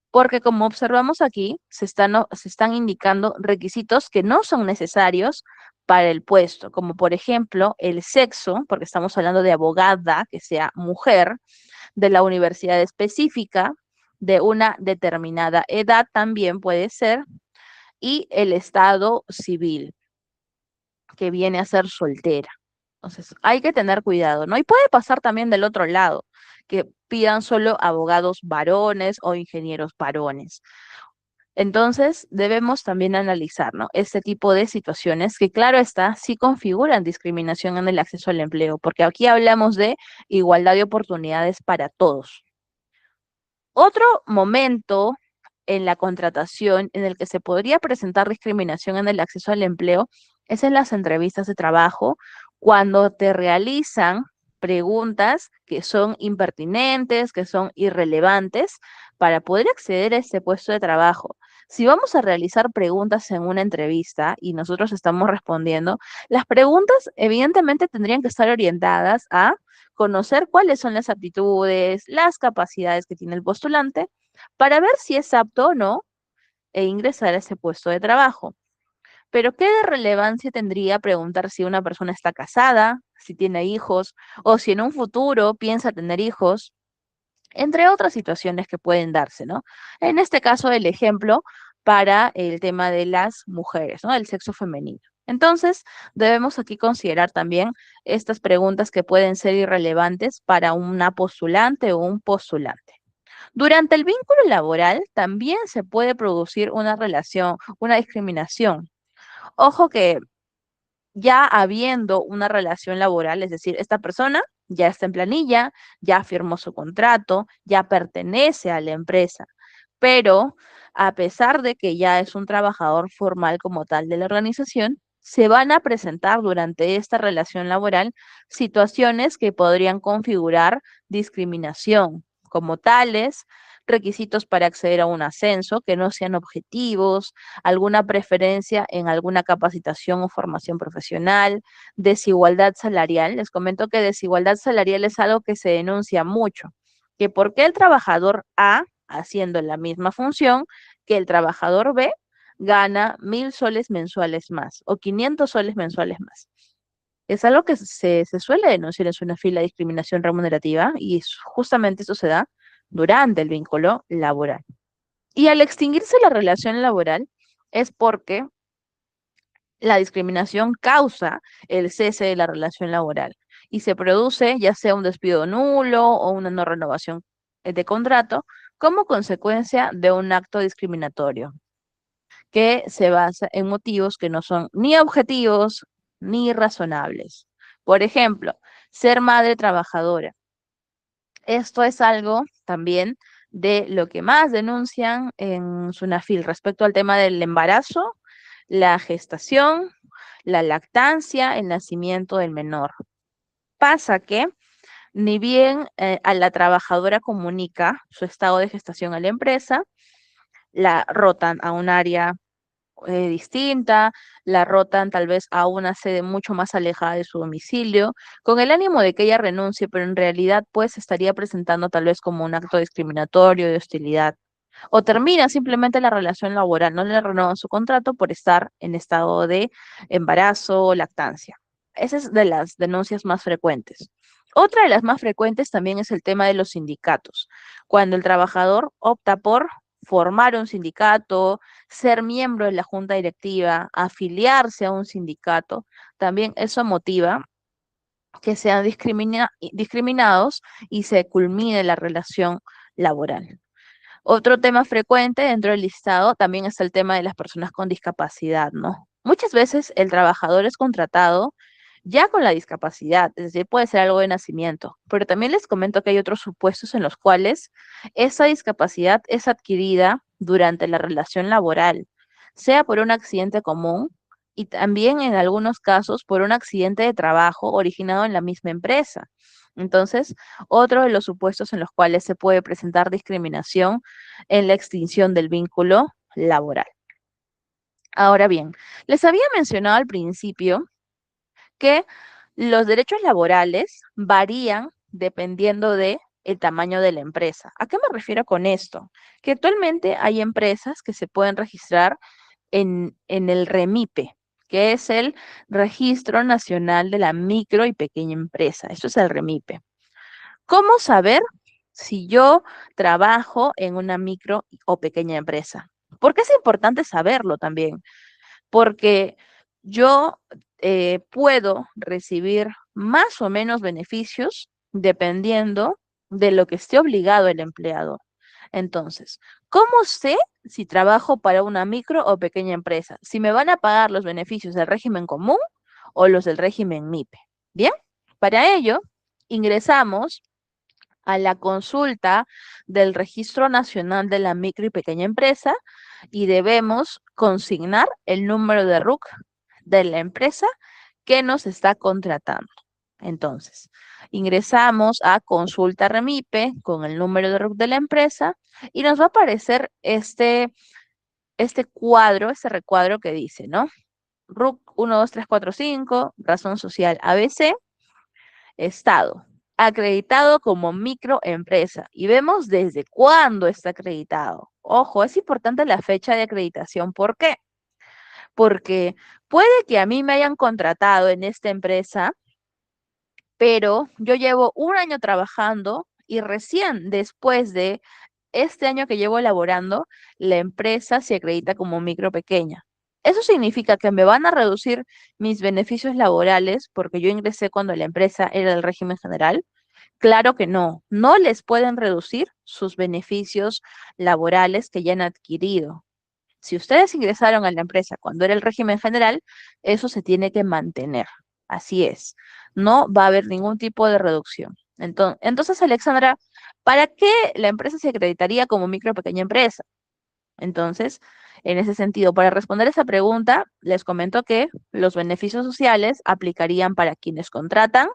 Speaker 1: Porque como observamos aquí, se están indicando requisitos que no son necesarios para el puesto, como por ejemplo el sexo, porque estamos hablando de abogada, que sea mujer, de la universidad específica, de una determinada edad también puede ser, y el estado civil, que viene a ser soltera. Entonces, hay que tener cuidado, ¿no? Y puede pasar también del otro lado, que pidan solo abogados varones o ingenieros varones. Entonces, debemos también analizar, ¿no? Este tipo de situaciones que, claro está, sí configuran discriminación en el acceso al empleo, porque aquí hablamos de igualdad de oportunidades para todos. Otro momento en la contratación en el que se podría presentar discriminación en el acceso al empleo es en las entrevistas de trabajo, cuando te realizan preguntas que son impertinentes, que son irrelevantes para poder acceder a ese puesto de trabajo. Si vamos a realizar preguntas en una entrevista y nosotros estamos respondiendo, las preguntas evidentemente tendrían que estar orientadas a conocer cuáles son las aptitudes, las capacidades que tiene el postulante para ver si es apto o no e ingresar a ese puesto de trabajo. Pero ¿qué de relevancia tendría preguntar si una persona está casada, si tiene hijos o si en un futuro piensa tener hijos? Entre otras situaciones que pueden darse, ¿no? En este caso, el ejemplo para el tema de las mujeres, ¿no? El sexo femenino. Entonces, debemos aquí considerar también estas preguntas que pueden ser irrelevantes para una postulante o un postulante. Durante el vínculo laboral también se puede producir una relación, una discriminación. Ojo que ya habiendo una relación laboral, es decir, esta persona ya está en planilla, ya firmó su contrato, ya pertenece a la empresa, pero a pesar de que ya es un trabajador formal como tal de la organización, se van a presentar durante esta relación laboral situaciones que podrían configurar discriminación, como tales requisitos para acceder a un ascenso que no sean objetivos, alguna preferencia en alguna capacitación o formación profesional, desigualdad salarial. Les comento que desigualdad salarial es algo que se denuncia mucho, que por qué el trabajador A, haciendo la misma función que el trabajador B, gana 1.000 soles mensuales más o 500 soles mensuales más. Es algo que se suele denunciar en una fila de discriminación remunerativa y justamente eso se da durante el vínculo laboral. Y al extinguirse la relación laboral es porque la discriminación causa el cese de la relación laboral y se produce ya sea un despido nulo o una no renovación de contrato como consecuencia de un acto discriminatorio que se basa en motivos que no son ni objetivos ni razonables. Por ejemplo, ser madre trabajadora. Esto es algo también de lo que más denuncian en Sunafil respecto al tema del embarazo, la gestación, la lactancia, el nacimiento del menor. Pasa que ni bien a la trabajadora comunica su estado de gestación a la empresa, la rotan a un área distinta, la rotan tal vez a una sede mucho más alejada de su domicilio, con el ánimo de que ella renuncie, pero en realidad pues estaría presentando tal vez como un acto discriminatorio de hostilidad. O termina simplemente la relación laboral, no le renuevan su contrato por estar en estado de embarazo o lactancia. Esa es de las denuncias más frecuentes. Otra de las más frecuentes también es el tema de los sindicatos. Cuando el trabajador opta por formar un sindicato, ser miembro de la junta directiva, afiliarse a un sindicato, también eso motiva que sean discriminados y se culmine la relación laboral. Otro tema frecuente dentro del listado también es el tema de las personas con discapacidad, ¿no? Muchas veces el trabajador es contratado ya con la discapacidad, es decir, puede ser algo de nacimiento, pero también les comento que hay otros supuestos en los cuales esa discapacidad es adquirida durante la relación laboral, sea por un accidente común y también en algunos casos por un accidente de trabajo originado en la misma empresa. Entonces, otro de los supuestos en los cuales se puede presentar discriminación en la extinción del vínculo laboral. Ahora bien, les había mencionado al principio que los derechos laborales varían dependiendo de el tamaño de la empresa. ¿A qué me refiero con esto? Que actualmente hay empresas que se pueden registrar en el REMIPE, que es el Registro Nacional de la Micro y Pequeña Empresa. Eso es el REMIPE. ¿Cómo saber si yo trabajo en una micro o pequeña empresa? Porque es importante saberlo también, porque yo puedo recibir más o menos beneficios dependiendo de lo que esté obligado el empleador. Entonces, ¿cómo sé si trabajo para una micro o pequeña empresa? Si me van a pagar los beneficios del régimen común o los del régimen MIPE. Bien, para ello ingresamos a la consulta del Registro Nacional de la Micro y Pequeña Empresa y debemos consignar el número de RUC de la empresa que nos está contratando. Entonces, ingresamos a consulta REMIPE con el número de RUC de la empresa y nos va a aparecer este cuadro, este recuadro que dice, ¿no? RUC 12345, razón social ABC, estado, acreditado como microempresa. Y vemos desde cuándo está acreditado. Ojo, es importante la fecha de acreditación. ¿Por qué? Porque puede que a mí me hayan contratado en esta empresa, pero yo llevo un año trabajando y recién después de este año que llevo elaborando, la empresa se acredita como micro pequeña. Eso significa que me van a reducir mis beneficios laborales porque yo ingresé cuando la empresa era del régimen general. Claro que no, no les pueden reducir sus beneficios laborales que ya han adquirido. Si ustedes ingresaron a la empresa cuando era el régimen general, eso se tiene que mantener. Así es. No va a haber ningún tipo de reducción. Entonces, Alexandra, ¿para qué la empresa se acreditaría como micro o pequeña empresa? Entonces, en ese sentido, para responder esa pregunta, les comento que los beneficios sociales aplicarían para quienes contratan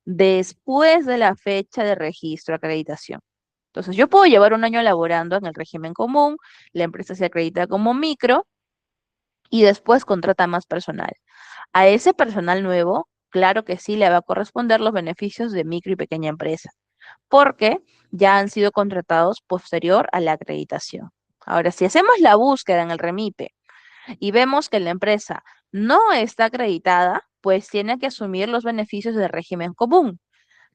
Speaker 1: después de la fecha de registro de acreditación. Entonces, yo puedo llevar un año laborando en el régimen común, la empresa se acredita como micro y después contrata más personal. A ese personal nuevo, claro que sí le va a corresponder los beneficios de micro y pequeña empresa, porque ya han sido contratados posterior a la acreditación. Ahora, si hacemos la búsqueda en el REMIPE y vemos que la empresa no está acreditada, pues tiene que asumir los beneficios del régimen común.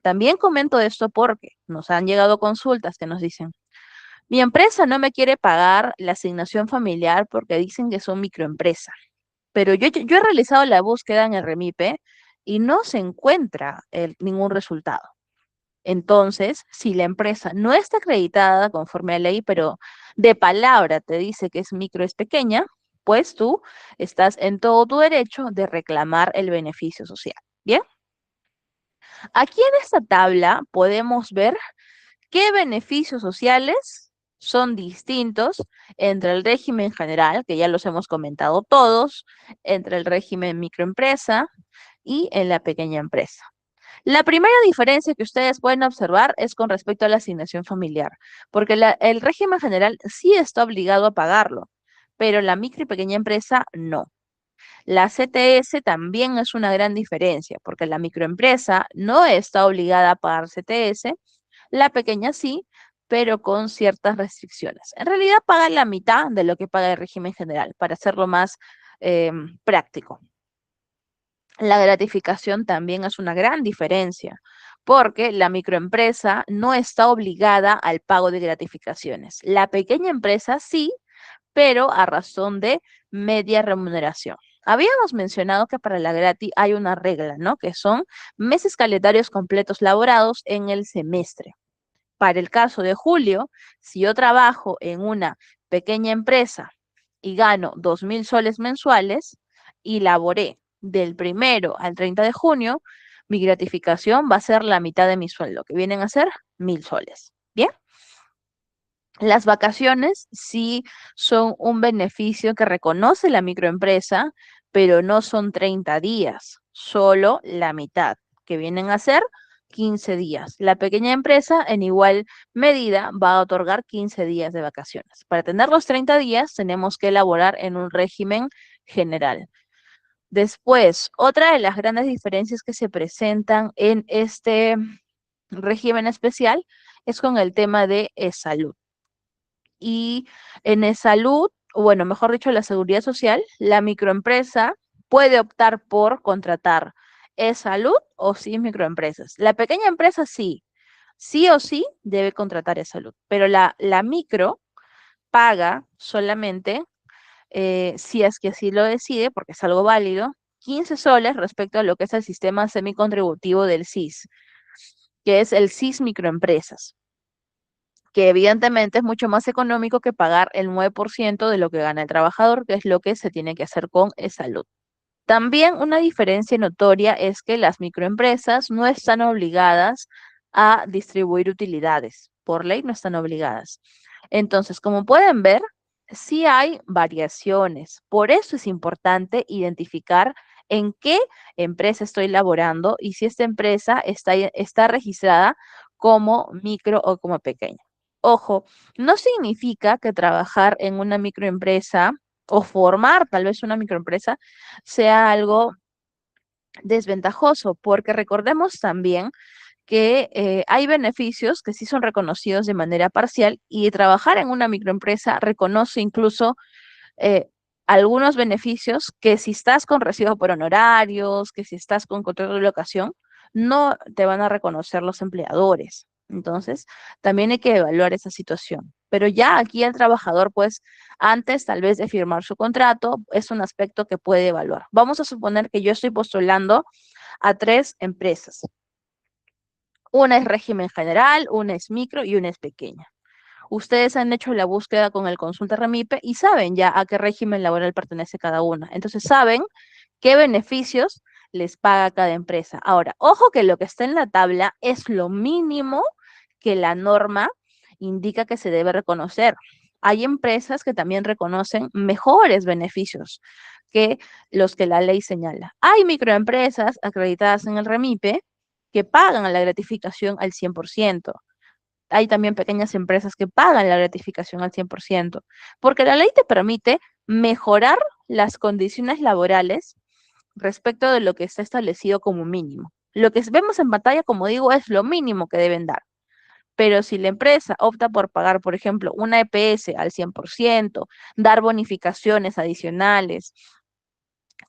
Speaker 1: También comento esto porque nos han llegado consultas que nos dicen, mi empresa no me quiere pagar la asignación familiar porque dicen que son microempresa, pero yo he realizado la búsqueda en el REMIPE y no se encuentra ningún resultado. Entonces, si la empresa no está acreditada conforme a ley, pero de palabra te dice que es micro, es pequeña, pues tú estás en todo tu derecho de reclamar el beneficio social. Bien, aquí en esta tabla podemos ver qué beneficios sociales son distintos entre el régimen general, que ya los hemos comentado todos, entre el régimen microempresa y en la pequeña empresa. La primera diferencia que ustedes pueden observar es con respecto a la asignación familiar, porque el régimen general sí está obligado a pagarlo, pero la micro y pequeña empresa no. La CTS también es una gran diferencia, porque la microempresa no está obligada a pagar CTS, la pequeña sí, pero con ciertas restricciones. En realidad paga la mitad de lo que paga el régimen general, para hacerlo más práctico. La gratificación también es una gran diferencia, porque la microempresa no está obligada al pago de gratificaciones. La pequeña empresa sí, pero a razón de media remuneración. Habíamos mencionado que para la grati hay una regla, ¿no? Que son meses calendarios completos laborados en el semestre. Para el caso de julio, si yo trabajo en una pequeña empresa y gano 2.000 soles mensuales y laboré del 1 al 30 de junio, mi gratificación va a ser la mitad de mi sueldo, que vienen a ser 1.000 soles. Bien, las vacaciones sí son un beneficio que reconoce la microempresa, pero no son 30 días, solo la mitad, que vienen a ser 15 días. La pequeña empresa en igual medida va a otorgar 15 días de vacaciones. Para tener los 30 días tenemos que elaborar en un régimen general. Después, otra de las grandes diferencias que se presentan en este régimen especial es con el tema de salud. Y en salud, o bueno, mejor dicho, la seguridad social, la microempresa puede optar por contratar salud o sí microempresas. La pequeña empresa sí o sí debe contratar salud, pero la micro paga solamente, si es que así lo decide, porque es algo válido, 15 soles respecto a lo que es el sistema semicontributivo del SIS, que es el SIS microempresas, que evidentemente es mucho más económico que pagar el 9% de lo que gana el trabajador, que es lo que se tiene que hacer con salud. También una diferencia notoria es que las microempresas no están obligadas a distribuir utilidades. Por ley no están obligadas. Entonces, como pueden ver, sí hay variaciones. Por eso es importante identificar en qué empresa estoy laborando y si esta empresa está registrada como micro o como pequeña. Ojo, no significa que trabajar en una microempresa o formar tal vez una microempresa sea algo desventajoso, porque recordemos también que hay beneficios que sí son reconocidos de manera parcial y trabajar en una microempresa reconoce incluso eh, algunos beneficios que si estás con recibo por honorarios, que si estás con contrato de locación, no te van a reconocer los empleadores. Entonces, también hay que evaluar esa situación. Pero ya aquí el trabajador, pues, antes tal vez de firmar su contrato, es un aspecto que puede evaluar. Vamos a suponer que yo estoy postulando a 3 empresas. Una es régimen general, una es micro y una es pequeña. Ustedes han hecho la búsqueda con el consulta REMIPE y saben ya a qué régimen laboral pertenece cada una. Entonces saben qué beneficios les paga cada empresa. Ahora, ojo que lo que está en la tabla es lo mínimo que la norma indica que se debe reconocer. hay empresas que también reconocen mejores beneficios que los que la ley señala. Hay microempresas acreditadas en el REMIPE que pagan la gratificación al 100%. Hay también pequeñas empresas que pagan la gratificación al 100%, porque la ley te permite mejorar las condiciones laborales respecto de lo que está establecido como mínimo. Lo que vemos en pantalla, como digo, es lo mínimo que deben dar. Pero si la empresa opta por pagar, por ejemplo, una EPS al 100%, dar bonificaciones adicionales,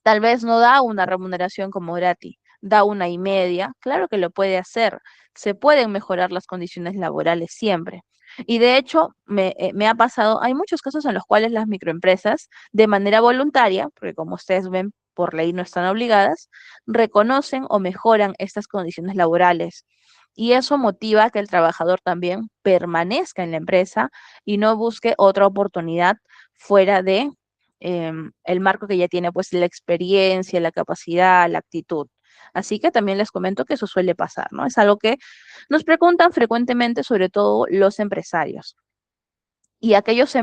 Speaker 1: tal vez no da una remuneración como gratis, da 1,5, claro que lo puede hacer. Se pueden mejorar las condiciones laborales siempre. Y de hecho, me ha pasado, hay muchos casos en los cuales las microempresas, de manera voluntaria, porque como ustedes ven, por ley no están obligadas, reconocen o mejoran estas condiciones laborales. Y eso motiva que el trabajador también permanezca en la empresa y no busque otra oportunidad fuera de el marco que ya tiene, pues la experiencia, la capacidad, la actitud. Así que también les comento que eso suele pasar, ¿no? Es algo que nos preguntan frecuentemente, sobre todo los empresarios. Y aquellos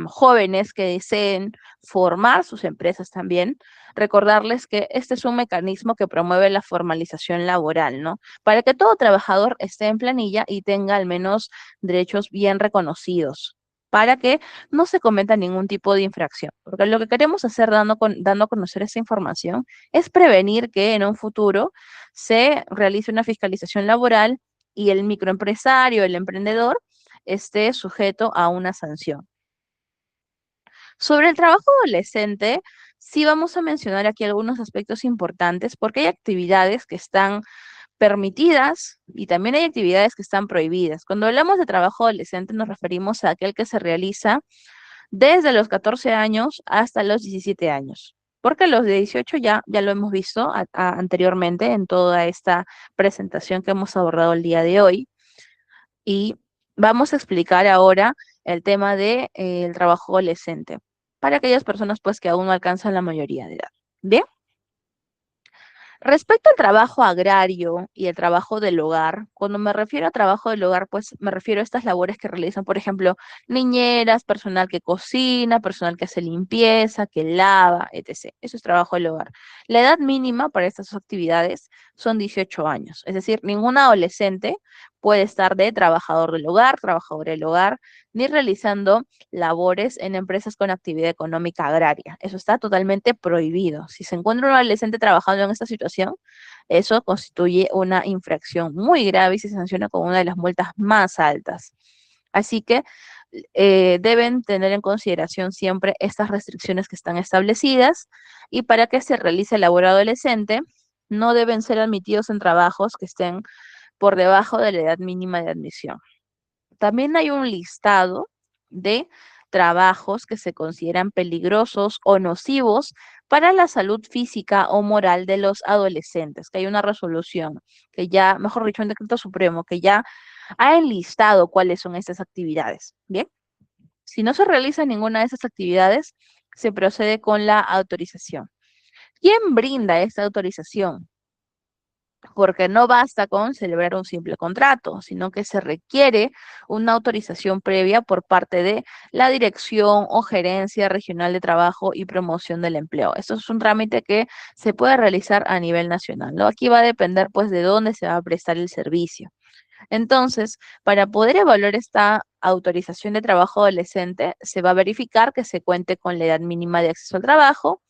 Speaker 1: jóvenes que deseen formar sus empresas también, recordarles que este es un mecanismo que promueve la formalización laboral, ¿no? Para que todo trabajador esté en planilla y tenga al menos derechos bien reconocidos, para que no se cometa ningún tipo de infracción. Porque lo que queremos hacer dando a conocer esa información es prevenir que en un futuro se realice una fiscalización laboral y el microempresario, el emprendedor, esté sujeto a una sanción. Sobre el trabajo adolescente, sí vamos a mencionar aquí algunos aspectos importantes porque hay actividades que están permitidas y también hay actividades que están prohibidas. Cuando hablamos de trabajo adolescente nos referimos a aquel que se realiza desde los 14 años hasta los 17 años. Porque los de 18 ya lo hemos visto anteriormente en toda esta presentación que hemos abordado el día de hoy. Y vamos a explicar ahora el tema de, el trabajo adolescente para aquellas personas pues que aún no alcanzan la mayoría de edad. Bien. Respecto al trabajo agrario y el trabajo del hogar, cuando me refiero a trabajo del hogar, pues me refiero a estas labores que realizan, por ejemplo, niñeras, personal que cocina, personal que hace limpieza, que lava, etc. Eso es trabajo del hogar. La edad mínima para estas actividades son 18 años, es decir, ningún adolescente puede estar de trabajador del hogar, trabajadora del hogar, ni realizando labores en empresas con actividad económica agraria. Eso está totalmente prohibido. Si se encuentra un adolescente trabajando en esta situación, eso constituye una infracción muy grave y se sanciona con una de las multas más altas. Así que deben tener en consideración siempre estas restricciones que están establecidas y para que se realice el labor adolescente, no deben ser admitidos en trabajos que estén por debajo de la edad mínima de admisión. También hay un listado de trabajos que se consideran peligrosos o nocivos para la salud física o moral de los adolescentes, que hay una resolución que ya, mejor dicho, un decreto supremo que ya ha enlistado cuáles son estas actividades. Bien, si no se realiza ninguna de esas actividades, se procede con la autorización. ¿Quién brinda esta autorización? Porque no basta con celebrar un simple contrato, sino que se requiere una autorización previa por parte de la Dirección o Gerencia Regional de Trabajo y Promoción del Empleo. Esto es un trámite que se puede realizar a nivel nacional, ¿no? Aquí va a depender, pues, de dónde se va a prestar el servicio. Entonces, para poder evaluar esta autorización de trabajo adolescente, se va a verificar que se cuente con la edad mínima de acceso al trabajo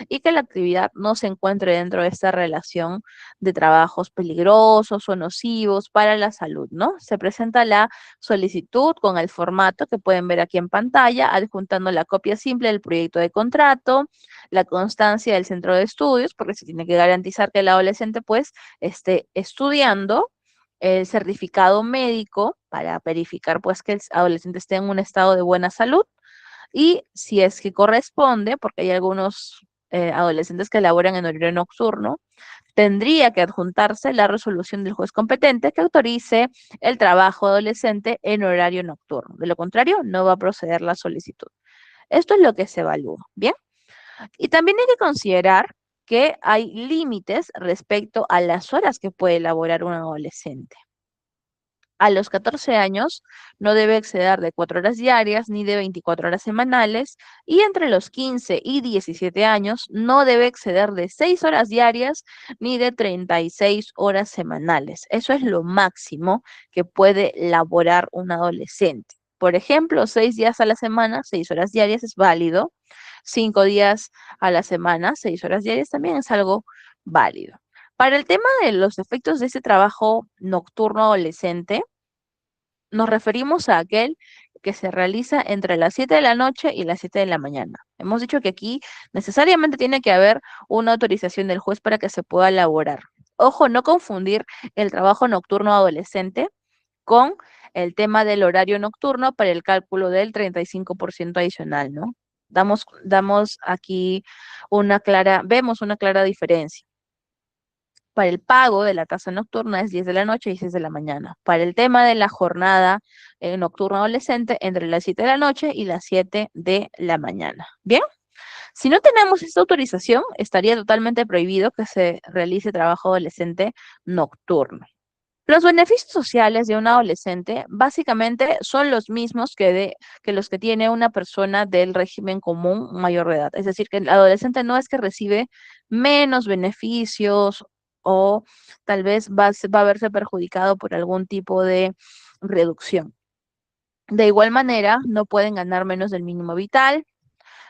Speaker 1: y que la actividad no se encuentre dentro de esta relación de trabajos peligrosos o nocivos para la salud, ¿no? Se presenta la solicitud con el formato que pueden ver aquí en pantalla, adjuntando la copia simple del proyecto de contrato, la constancia del centro de estudios, porque se tiene que garantizar que el adolescente pues esté estudiando, el certificado médico para verificar pues que el adolescente esté en un estado de buena salud y si es que corresponde, porque hay algunos adolescentes que laboran en horario nocturno, tendría que adjuntarse la resolución del juez competente que autorice el trabajo adolescente en horario nocturno. De lo contrario, no va a proceder la solicitud. Esto es lo que se evalúa, ¿bien? Y también hay que considerar que hay límites respecto a las horas que puede elaborar un adolescente. A los 14 años no debe exceder de 4 horas diarias ni de 24 horas semanales y entre los 15 y 17 años no debe exceder de 6 horas diarias ni de 36 horas semanales. Eso es lo máximo que puede laborar un adolescente. Por ejemplo, 6 días a la semana, 6 horas diarias es válido. 5 días a la semana, 6 horas diarias también es algo válido. Para el tema de los efectos de este trabajo nocturno adolescente, nos referimos a aquel que se realiza entre las 7 de la noche y las 7 de la mañana. Hemos dicho que aquí necesariamente tiene que haber una autorización del juez para que se pueda elaborar. Ojo, no confundir el trabajo nocturno adolescente con el tema del horario nocturno para el cálculo del 35% adicional, ¿no? Damos aquí vemos una clara diferencia. Para el pago de la tasa nocturna es 10 de la noche y 6 de la mañana. Para el tema de la jornada nocturna adolescente, entre las 7 de la noche y las 7 de la mañana. Bien, si no tenemos esta autorización, estaría totalmente prohibido que se realice trabajo adolescente nocturno. Los beneficios sociales de un adolescente básicamente son los mismos que los que tiene una persona del régimen común mayor de edad. Es decir, que el adolescente no es que recibe menos beneficios o tal vez va a verse perjudicado por algún tipo de reducción. De igual manera, no pueden ganar menos del mínimo vital,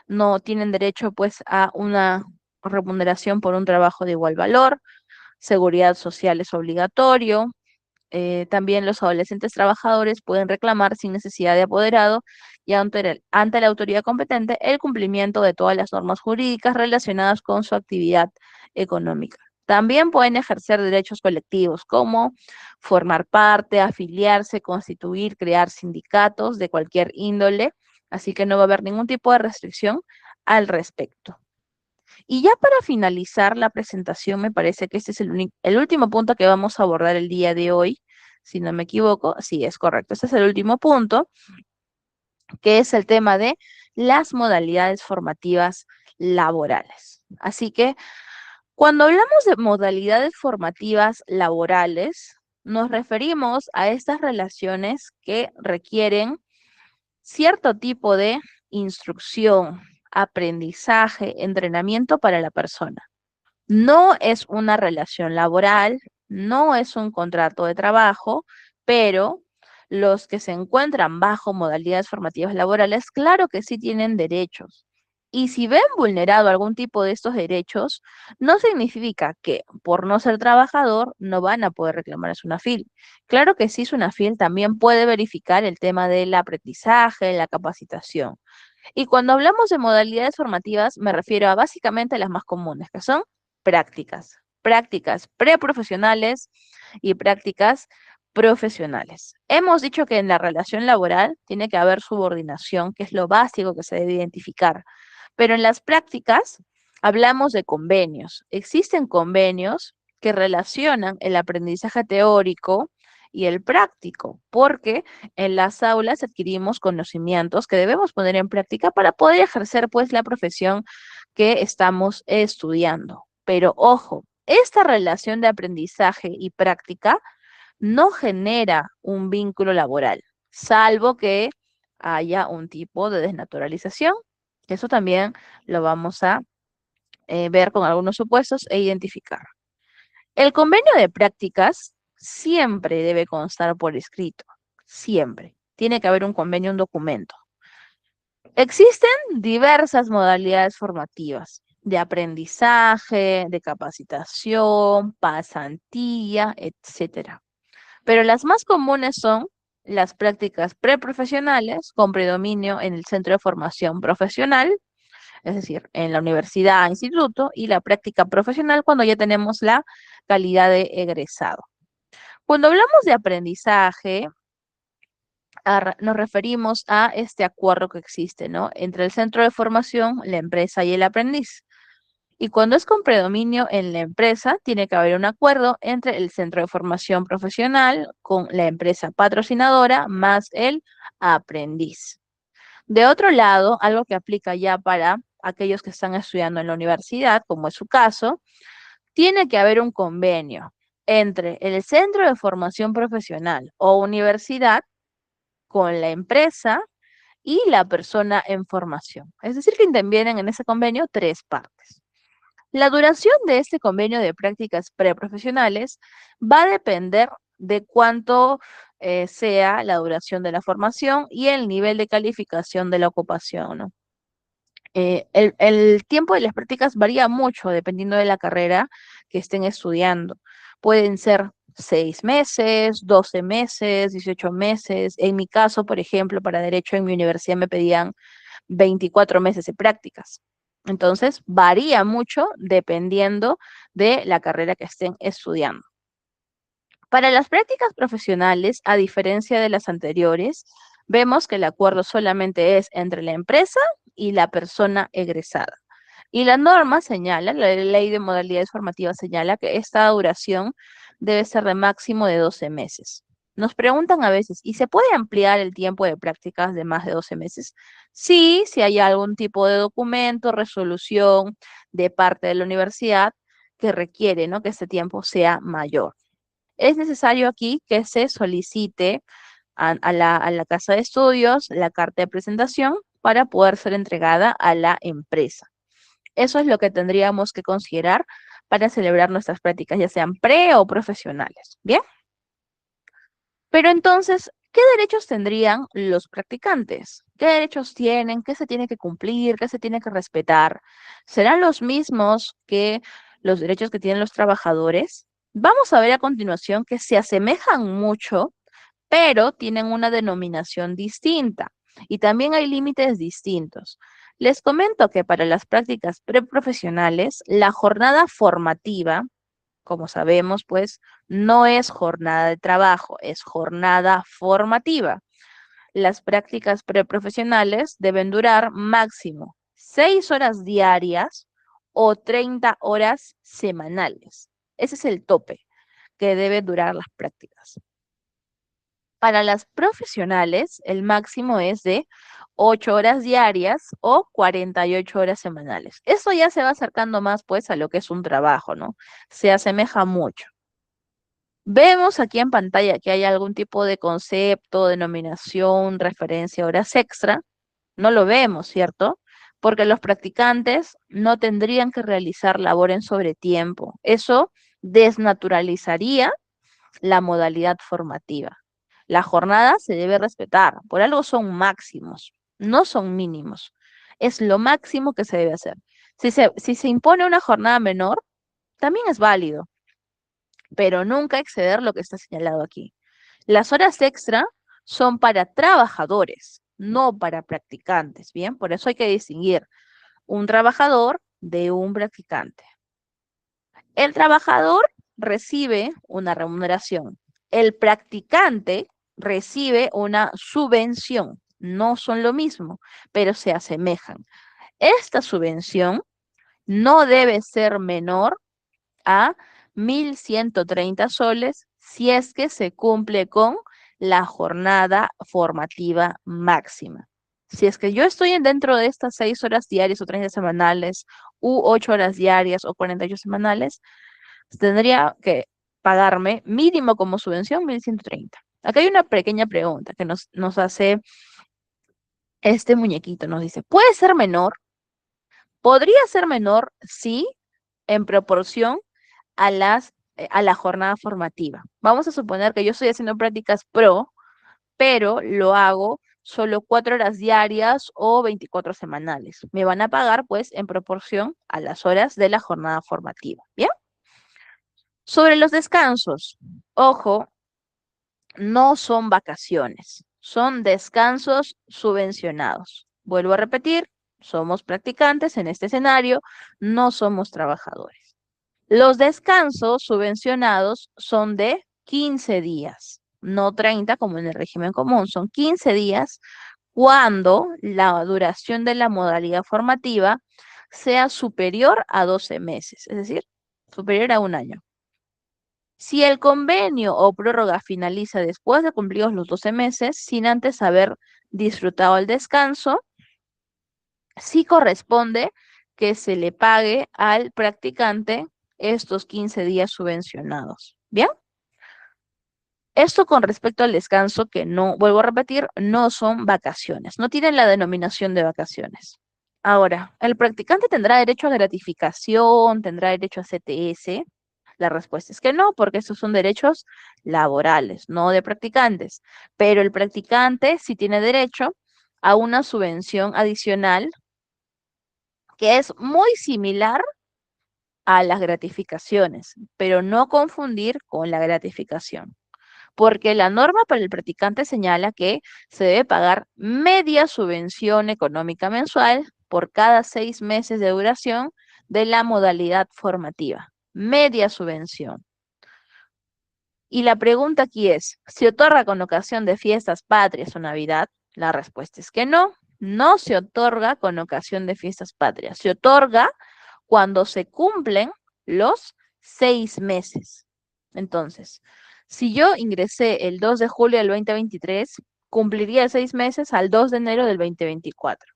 Speaker 1: no tienen derecho pues a una remuneración por un trabajo de igual valor, seguridad social es obligatorio, también los adolescentes trabajadores pueden reclamar sin necesidad de apoderado y ante la autoridad competente el cumplimiento de todas las normas jurídicas relacionadas con su actividad económica. También pueden ejercer derechos colectivos como formar parte, afiliarse, constituir, crear sindicatos de cualquier índole, así que no va a haber ningún tipo de restricción al respecto. Y ya para finalizar la presentación, me parece que este es el último punto que vamos a abordar el día de hoy, si no me equivoco. Sí, es correcto. Este es el último punto, que es el tema de las modalidades formativas laborales. Así que cuando hablamos de modalidades formativas laborales, nos referimos a estas relaciones que requieren cierto tipo de instrucción, aprendizaje, entrenamiento para la persona. No es una relación laboral, no es un contrato de trabajo, pero los que se encuentran bajo modalidades formativas laborales, claro que sí tienen derechos. Y si ven vulnerado algún tipo de estos derechos, no significa que por no ser trabajador no van a poder reclamar a SUNAFIL. Claro que sí, SUNAFIL también puede verificar el tema del aprendizaje, la capacitación. Y cuando hablamos de modalidades formativas, me refiero a básicamente las más comunes, que son prácticas preprofesionales y prácticas profesionales. Hemos dicho que en la relación laboral tiene que haber subordinación, que es lo básico que se debe identificar, pero en las prácticas hablamos de convenios. Existen convenios que relacionan el aprendizaje teórico y el práctico, porque en las aulas adquirimos conocimientos que debemos poner en práctica para poder ejercer pues la profesión que estamos estudiando. Pero ojo, esta relación de aprendizaje y práctica no genera un vínculo laboral, salvo que haya un tipo de desnaturalización. Eso también lo vamos a ver con algunos supuestos e identificar. El convenio de prácticas siempre debe constar por escrito, siempre. Tiene que haber un convenio, un documento. Existen diversas modalidades formativas de aprendizaje, de capacitación, pasantía, etcétera. Pero las más comunes son las prácticas preprofesionales con predominio en el centro de formación profesional, es decir, en la universidad, instituto, y la práctica profesional cuando ya tenemos la calidad de egresado. Cuando hablamos de aprendizaje, nos referimos a este acuerdo que existe, ¿no? Entre el centro de formación, la empresa y el aprendiz. Y cuando es con predominio en la empresa, tiene que haber un acuerdo entre el centro de formación profesional con la empresa patrocinadora más el aprendiz. De otro lado, algo que aplica ya para aquellos que están estudiando en la universidad, como es su caso, tiene que haber un convenio. entre el centro de formación profesional o universidad con la empresa y la persona en formación. Es decir, que intervienen en ese convenio tres partes. La duración de este convenio de prácticas preprofesionales va a depender de cuánto sea la duración de la formación y el nivel de calificación de la ocupación, ¿no? El tiempo de las prácticas varía mucho dependiendo de la carrera que estén estudiando. Pueden ser 6 meses, 12 meses, 18 meses. En mi caso, por ejemplo, para derecho en mi universidad me pedían 24 meses de prácticas. Entonces, varía mucho dependiendo de la carrera que estén estudiando. Para las prácticas profesionales, a diferencia de las anteriores, vemos que el acuerdo solamente es entre la empresa y la persona egresada. Y la norma señala, la ley de modalidades formativas señala que esta duración debe ser de máximo de 12 meses. Nos preguntan a veces, ¿y se puede ampliar el tiempo de prácticas de más de 12 meses? Sí, si hay algún tipo de documento, resolución de parte de la universidad que requiere, ¿no?, que este tiempo sea mayor. Es necesario aquí que se solicite a la casa de estudios la carta de presentación para poder ser entregada a la empresa. Eso es lo que tendríamos que considerar para celebrar nuestras prácticas, ya sean pre o profesionales. Bien, pero entonces, ¿qué derechos tendrían los practicantes? ¿Qué derechos tienen? ¿Qué se tiene que cumplir? ¿Qué se tiene que respetar? ¿Serán los mismos que los derechos que tienen los trabajadores? Vamos a ver a continuación que se asemejan mucho, pero tienen una denominación distinta y también hay límites distintos. Les comento que para las prácticas preprofesionales, la jornada formativa, como sabemos, pues no es jornada de trabajo, es jornada formativa. Las prácticas preprofesionales deben durar máximo 6 horas diarias o 30 horas semanales. Ese es el tope que deben durar las prácticas. Para las profesionales, el máximo es de 8 horas diarias o 48 horas semanales. Eso ya se va acercando más pues a lo que es un trabajo, ¿no? Se asemeja mucho. Vemos aquí en pantalla que hay algún tipo de concepto, denominación, referencia a horas extra. No lo vemos, ¿cierto? Porque los practicantes no tendrían que realizar labor en sobretiempo. Eso desnaturalizaría la modalidad formativa. La jornada se debe respetar, por algo son máximos, no son mínimos. Es lo máximo que se debe hacer. Si se impone una jornada menor, también es válido, pero nunca exceder lo que está señalado aquí. Las horas extra son para trabajadores, no para practicantes, ¿bien? Por eso hay que distinguir un trabajador de un practicante. El trabajador recibe una remuneración. El practicante recibe una subvención. No son lo mismo, pero se asemejan. Esta subvención no debe ser menor a 1.130 soles si es que se cumple con la jornada formativa máxima. Si es que yo estoy dentro de estas 6 horas diarias o 30 semanales, u 8 horas diarias o 48 semanales, tendría que pagarme mínimo como subvención 1.130. Acá hay una pequeña pregunta que nos hace este muñequito. Nos dice, ¿puede ser menor? Podría ser menor, sí, en proporción a la jornada formativa. Vamos a suponer que yo estoy haciendo prácticas pro, pero lo hago solo 4 horas diarias o 24 semanales. Me van a pagar pues en proporción a las horas de la jornada formativa. ¿Bien? Sobre los descansos, ojo, no son vacaciones, son descansos subvencionados. Vuelvo a repetir, somos practicantes en este escenario, no somos trabajadores. Los descansos subvencionados son de 15 días, no 30 como en el régimen común, son 15 días cuando la duración de la modalidad formativa sea superior a 12 meses, es decir, superior a un año. Si el convenio o prórroga finaliza después de cumplidos los 12 meses, sin antes haber disfrutado el descanso, sí corresponde que se le pague al practicante estos 15 días subvencionados. Bien, esto con respecto al descanso, que no, vuelvo a repetir, no son vacaciones, no tienen la denominación de vacaciones. Ahora, ¿el practicante tendrá derecho a gratificación, tendrá derecho a CTS? La respuesta es que no, porque estos son derechos laborales, no de practicantes. Pero el practicante sí tiene derecho a una subvención adicional que es muy similar a las gratificaciones, pero no confundir con la gratificación, porque la norma para el practicante señala que se debe pagar media subvención económica mensual por cada 6 meses de duración de la modalidad formativa. Media subvención. Y la pregunta aquí es, ¿se otorga con ocasión de fiestas patrias o Navidad? La respuesta es que no, no se otorga con ocasión de fiestas patrias. Se otorga cuando se cumplen los 6 meses. Entonces, si yo ingresé el 2 de julio del 2023, cumpliría 6 meses al 2 de enero del 2024.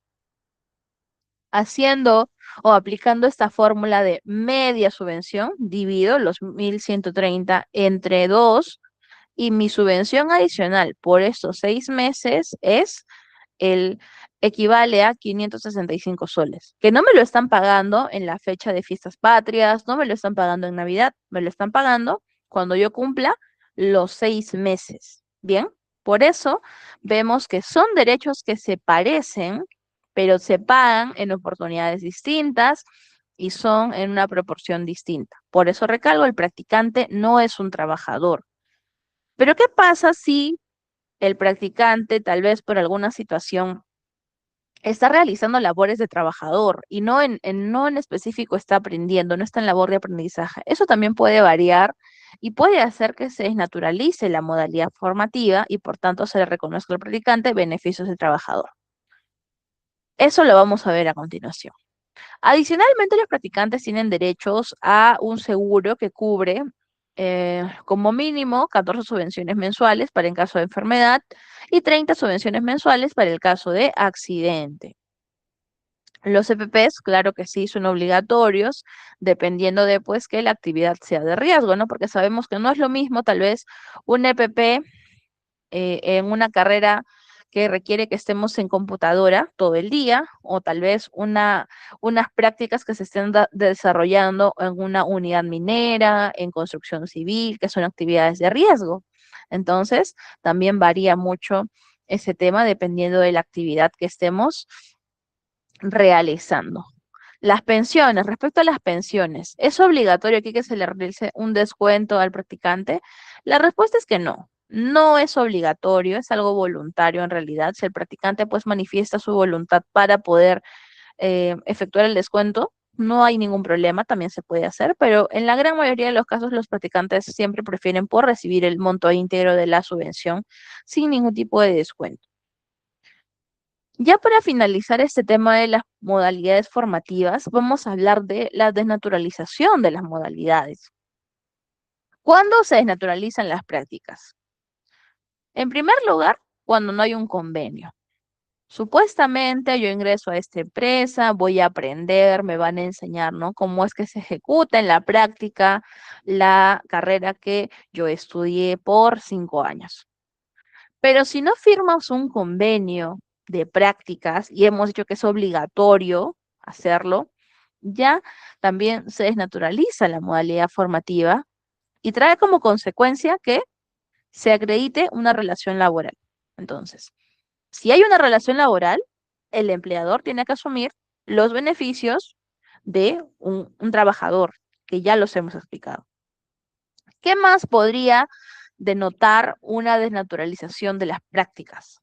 Speaker 1: Haciendo o aplicando esta fórmula de media subvención, divido los 1.130 entre 2 y mi subvención adicional por estos 6 meses es el equivale a 565 soles, que no me lo están pagando en la fecha de fiestas patrias, no me lo están pagando en Navidad, me lo están pagando cuando yo cumpla los 6 meses. Bien, por eso vemos que son derechos que se parecen, pero se pagan en oportunidades distintas y son en una proporción distinta. Por eso recalco, el practicante no es un trabajador. Pero ¿qué pasa si el practicante, tal vez por alguna situación, está realizando labores de trabajador y no en específico está aprendiendo, no está en labor de aprendizaje? Eso también puede variar y puede hacer que se desnaturalice la modalidad formativa y por tanto se le reconozca al practicante beneficios de trabajador. Eso lo vamos a ver a continuación. Adicionalmente, los practicantes tienen derechos a un seguro que cubre como mínimo 14 subvenciones mensuales para en caso de enfermedad y 30 subvenciones mensuales para el caso de accidente. Los EPPs, claro que sí, son obligatorios, dependiendo de pues que la actividad sea de riesgo, ¿no? Porque sabemos que no es lo mismo tal vez un EPP en una carrera que requiere que estemos en computadora todo el día, o tal vez unas prácticas que se estén desarrollando en una unidad minera, en construcción civil, que son actividades de riesgo. Entonces, también varía mucho ese tema dependiendo de la actividad que estemos realizando. Las pensiones, respecto a las pensiones, ¿es obligatorio aquí que se le realice un descuento al practicante? La respuesta es que no, no es obligatorio, es algo voluntario en realidad. Si el practicante pues manifiesta su voluntad para poder efectuar el descuento, no hay ningún problema, también se puede hacer, pero en la gran mayoría de los casos los practicantes siempre prefieren por recibir el monto íntegro de la subvención sin ningún tipo de descuento. Ya para finalizar este tema de las modalidades formativas, vamos a hablar de la desnaturalización de las modalidades. ¿Cuándo se desnaturalizan las prácticas? En primer lugar, cuando no hay un convenio. Supuestamente yo ingreso a esta empresa, voy a aprender, me van a enseñar, ¿no? Cómo es que se ejecuta en la práctica la carrera que yo estudié por 5 años. Pero si no firmas un convenio de prácticas y hemos dicho que es obligatorio hacerlo, ya también se desnaturaliza la modalidad formativa y trae como consecuencia que se acredite una relación laboral. Entonces, si hay una relación laboral, el empleador tiene que asumir los beneficios de un trabajador, que ya los hemos explicado. ¿Qué más podría denotar una desnaturalización de las prácticas?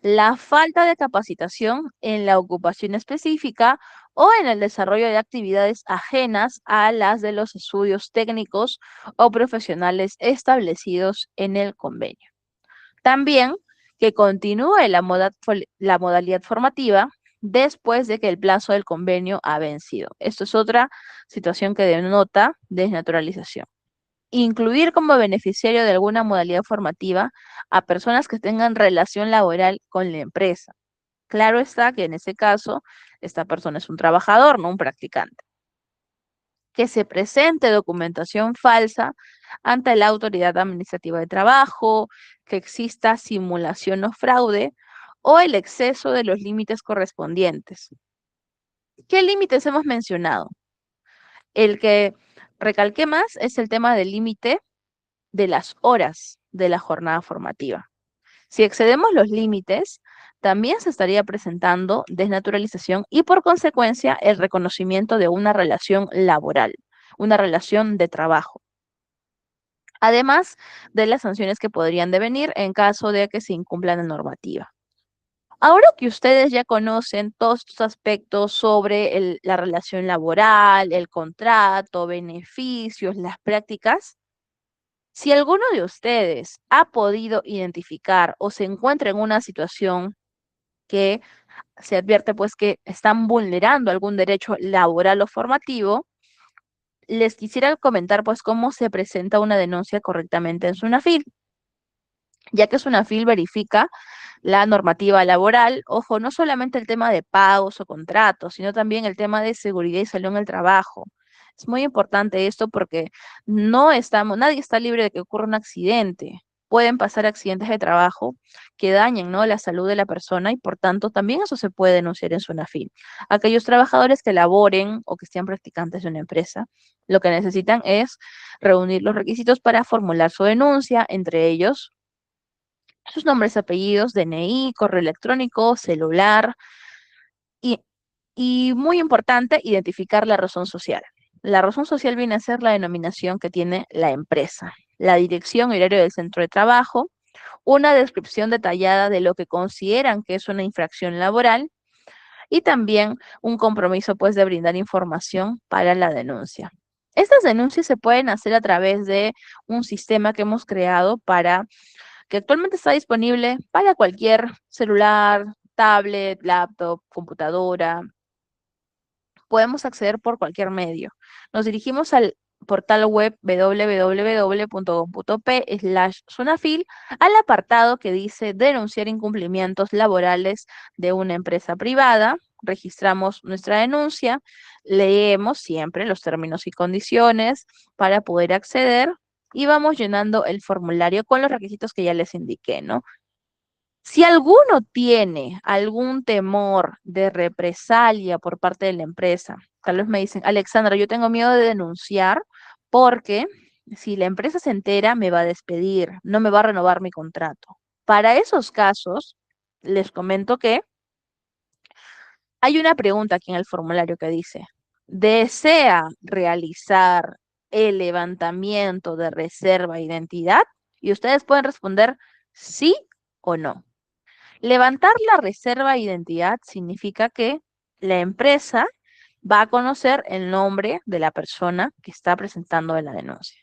Speaker 1: La falta de capacitación en la ocupación específica o en el desarrollo de actividades ajenas a las de los estudios técnicos o profesionales establecidos en el convenio. También que continúe la modalidad formativa después de que el plazo del convenio ha vencido. Esto es otra situación que denota desnaturalización. Incluir como beneficiario de alguna modalidad formativa a personas que tengan relación laboral con la empresa. Claro está que en ese caso, esta persona es un trabajador, no un practicante. que se presente documentación falsa ante la autoridad administrativa de trabajo, que exista simulación o fraude o el exceso de los límites correspondientes. ¿Qué límites hemos mencionado? El que recalqué más es el tema del límite de las horas de la jornada formativa. Si excedemos los límites, también se estaría presentando desnaturalización y por consecuencia el reconocimiento de una relación laboral, una relación de trabajo. Además de las sanciones que podrían devenir en caso de que se incumpla la normativa. Ahora que ustedes ya conocen todos estos aspectos sobre la relación laboral, el contrato, beneficios, las prácticas, si alguno de ustedes ha podido identificar o se encuentra en una situación que se advierte pues que están vulnerando algún derecho laboral o formativo, les quisiera comentar pues cómo se presenta una denuncia correctamente en SUNAFIL, ya que SUNAFIL verifica la normativa laboral, ojo, no solamente el tema de pagos o contratos, sino también el tema de seguridad y salud en el trabajo. Es muy importante esto porque nadie está libre de que ocurra un accidente. Pueden pasar accidentes de trabajo que dañen, ¿no?, la salud de la persona y por tanto también eso se puede denunciar en SUNAFIL. Aquellos trabajadores que laboren o que sean practicantes de una empresa, lo que necesitan es reunir los requisitos para formular su denuncia, entre ellos sus nombres, apellidos, DNI, correo electrónico, celular y, y muy importante, identificar la razón social. La razón social viene a ser la denominación que tiene la empresa, la dirección y horario del centro de trabajo, una descripción detallada de lo que consideran que es una infracción laboral y también un compromiso pues de brindar información para la denuncia. Estas denuncias se pueden hacer a través de un sistema que hemos creado que actualmente está disponible para cualquier celular, tablet, laptop, computadora. Podemos acceder por cualquier medio. Nos dirigimos al portal web www.gov.p/Sunafil al apartado que dice denunciar incumplimientos laborales de una empresa privada. Registramos nuestra denuncia, leemos siempre los términos y condiciones para poder acceder y vamos llenando el formulario con los requisitos que ya les indiqué, ¿no? Si alguno tiene algún temor de represalia por parte de la empresa, tal vez me dicen, Alexandra, yo tengo miedo de denunciar porque si la empresa se entera me va a despedir, no me va a renovar mi contrato. Para esos casos, les comento que hay una pregunta aquí en el formulario que dice, ¿desea realizar el levantamiento de reserva de identidad? Y ustedes pueden responder sí o no. Levantar la reserva de identidad significa que la empresa va a conocer el nombre de la persona que está presentando la denuncia.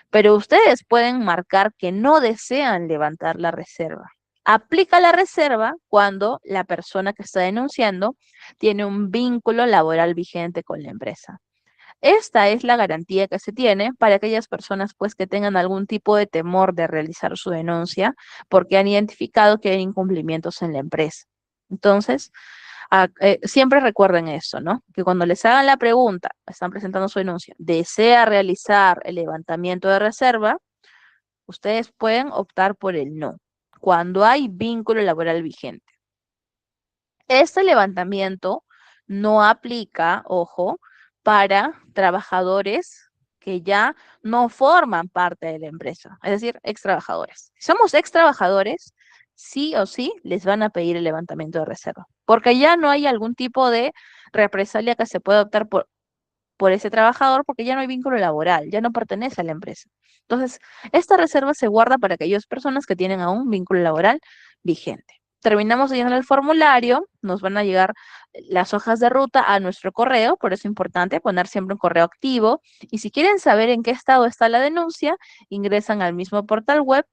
Speaker 1: Pero ustedes pueden marcar que no desean levantar la reserva. Aplica la reserva cuando la persona que está denunciando tiene un vínculo laboral vigente con la empresa. Esta es la garantía que se tiene para aquellas personas pues que tengan algún tipo de temor de realizar su denuncia porque han identificado que hay incumplimientos en la empresa. Entonces, siempre recuerden eso, ¿no? Que cuando les hagan la pregunta, están presentando su denuncia, ¿desea realizar el levantamiento de reserva? Ustedes pueden optar por el no, cuando hay vínculo laboral vigente. Este levantamiento no aplica, ojo, para trabajadores que ya no forman parte de la empresa, es decir, ex trabajadores. Si somos ex trabajadores, sí o sí les van a pedir el levantamiento de reserva, porque ya no hay algún tipo de represalia que se pueda optar por ese trabajador porque ya no hay vínculo laboral, ya no pertenece a la empresa. Entonces, esta reserva se guarda para aquellas personas que tienen aún vínculo laboral vigente. Terminamos de llenar el formulario, nos van a llegar las hojas de ruta a nuestro correo, por eso es importante poner siempre un correo activo. Y si quieren saber en qué estado está la denuncia, ingresan al mismo portal web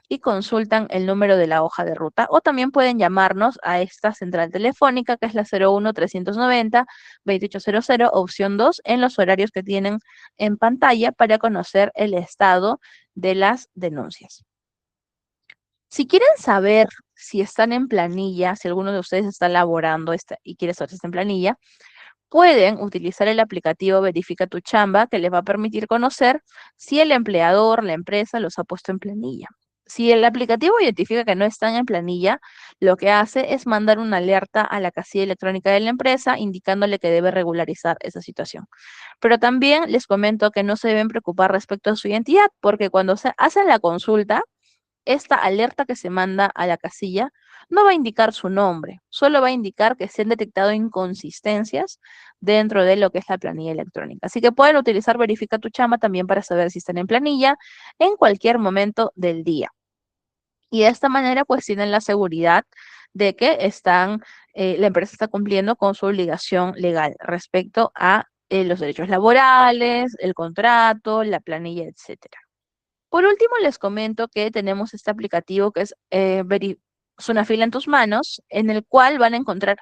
Speaker 1: y consultan el número de la hoja de ruta o también pueden llamarnos a esta central telefónica que es la 01-390-2800, opción 2, en los horarios que tienen en pantalla para conocer el estado de las denuncias. Si quieren saber si están en planilla, si alguno de ustedes está laborando y quiere saber si está en planilla, pueden utilizar el aplicativo Verifica tu Chamba, que les va a permitir conocer si el empleador, la empresa, los ha puesto en planilla. Si el aplicativo identifica que no están en planilla, lo que hace es mandar una alerta a la casilla electrónica de la empresa indicándole que debe regularizar esa situación. Pero también les comento que no se deben preocupar respecto a su identidad, porque cuando se hace la consulta, esta alerta que se manda a la casilla no va a indicar su nombre, solo va a indicar que se han detectado inconsistencias dentro de lo que es la planilla electrónica. Así que pueden utilizar Verifica tu Chamba también para saber si están en planilla en cualquier momento del día. Y de esta manera, pues tienen la seguridad de que la empresa está cumpliendo con su obligación legal respecto a los derechos laborales, el contrato, la planilla, etcétera. Por último, les comento que tenemos este aplicativo que es Sunafil en tus manos, en el cual van a encontrar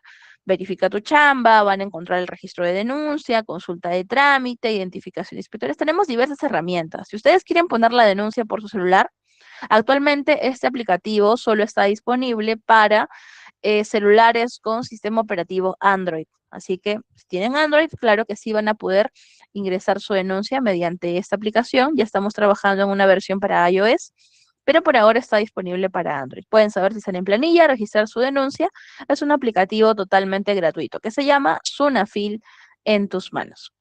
Speaker 1: Verifica tu Chamba, van a encontrar el registro de denuncia, consulta de trámite, identificación de inspectores. Tenemos diversas herramientas. Si ustedes quieren poner la denuncia por su celular, actualmente este aplicativo solo está disponible para celulares con sistema operativo Android. Así que si tienen Android, claro que sí van a poder ingresar su denuncia mediante esta aplicación. Ya estamos trabajando en una versión para iOS, pero por ahora está disponible para Android. Pueden saber si están en planilla, registrar su denuncia. Es un aplicativo totalmente gratuito que se llama Sunafil en tus manos.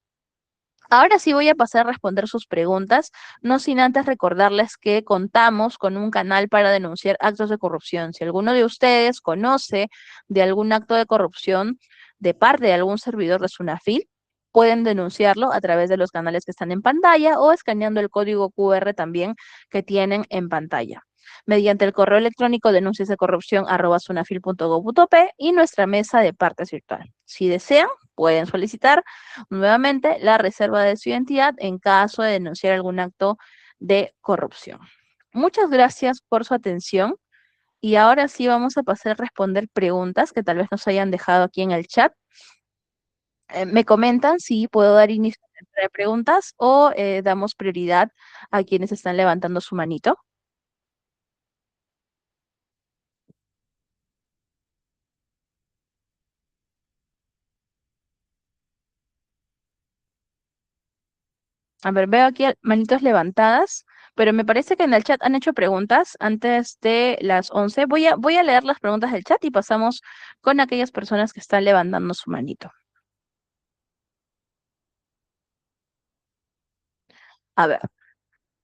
Speaker 1: Ahora sí voy a pasar a responder sus preguntas, no sin antes recordarles que contamos con un canal para denunciar actos de corrupción. Si alguno de ustedes conoce de algún acto de corrupción de parte de algún servidor de Sunafil, pueden denunciarlo a través de los canales que están en pantalla o escaneando el código QR también que tienen en pantalla. Mediante el correo electrónico denunciasdecorrupción@sunafil.gov.p y nuestra mesa de partes virtual. Si desean, pueden solicitar nuevamente la reserva de su identidad en caso de denunciar algún acto de corrupción. Muchas gracias por su atención y ahora sí vamos a pasar a responder preguntas que tal vez nos hayan dejado aquí en el chat. Me comentan si puedo dar inicio a preguntas o damos prioridad a quienes están levantando su manito. A ver, veo aquí manitos levantadas, pero me parece que en el chat han hecho preguntas antes de las 11. Voy a leer las preguntas del chat y pasamos con aquellas personas que están levantando su manito. A ver,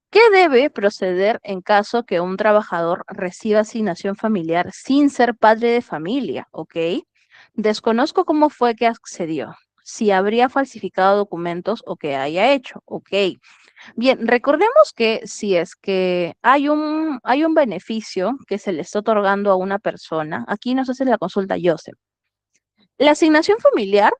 Speaker 1: ¿qué debe proceder en caso que un trabajador reciba asignación familiar sin ser padre de familia? ¿Ok? Desconozco cómo fue que accedió, si habría falsificado documentos o qué haya hecho. ¿Ok? Bien, recordemos que si es que hay un beneficio que se le está otorgando a una persona, aquí nos hace la consulta Joseph. La asignación familiar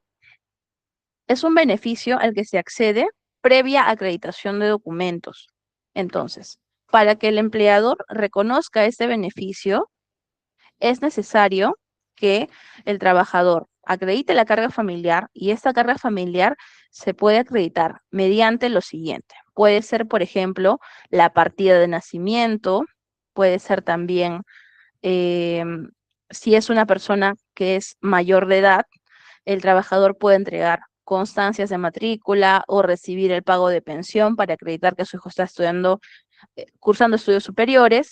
Speaker 1: es un beneficio al que se accede previa acreditación de documentos. Entonces, para que el empleador reconozca este beneficio, es necesario que el trabajador acredite la carga familiar y esta carga familiar se puede acreditar mediante lo siguiente. Puede ser, por ejemplo, la partida de nacimiento, puede ser también si es una persona que es mayor de edad, el trabajador puede entregar constancias de matrícula o recibir el pago de pensión para acreditar que su hijo está estudiando, cursando estudios superiores,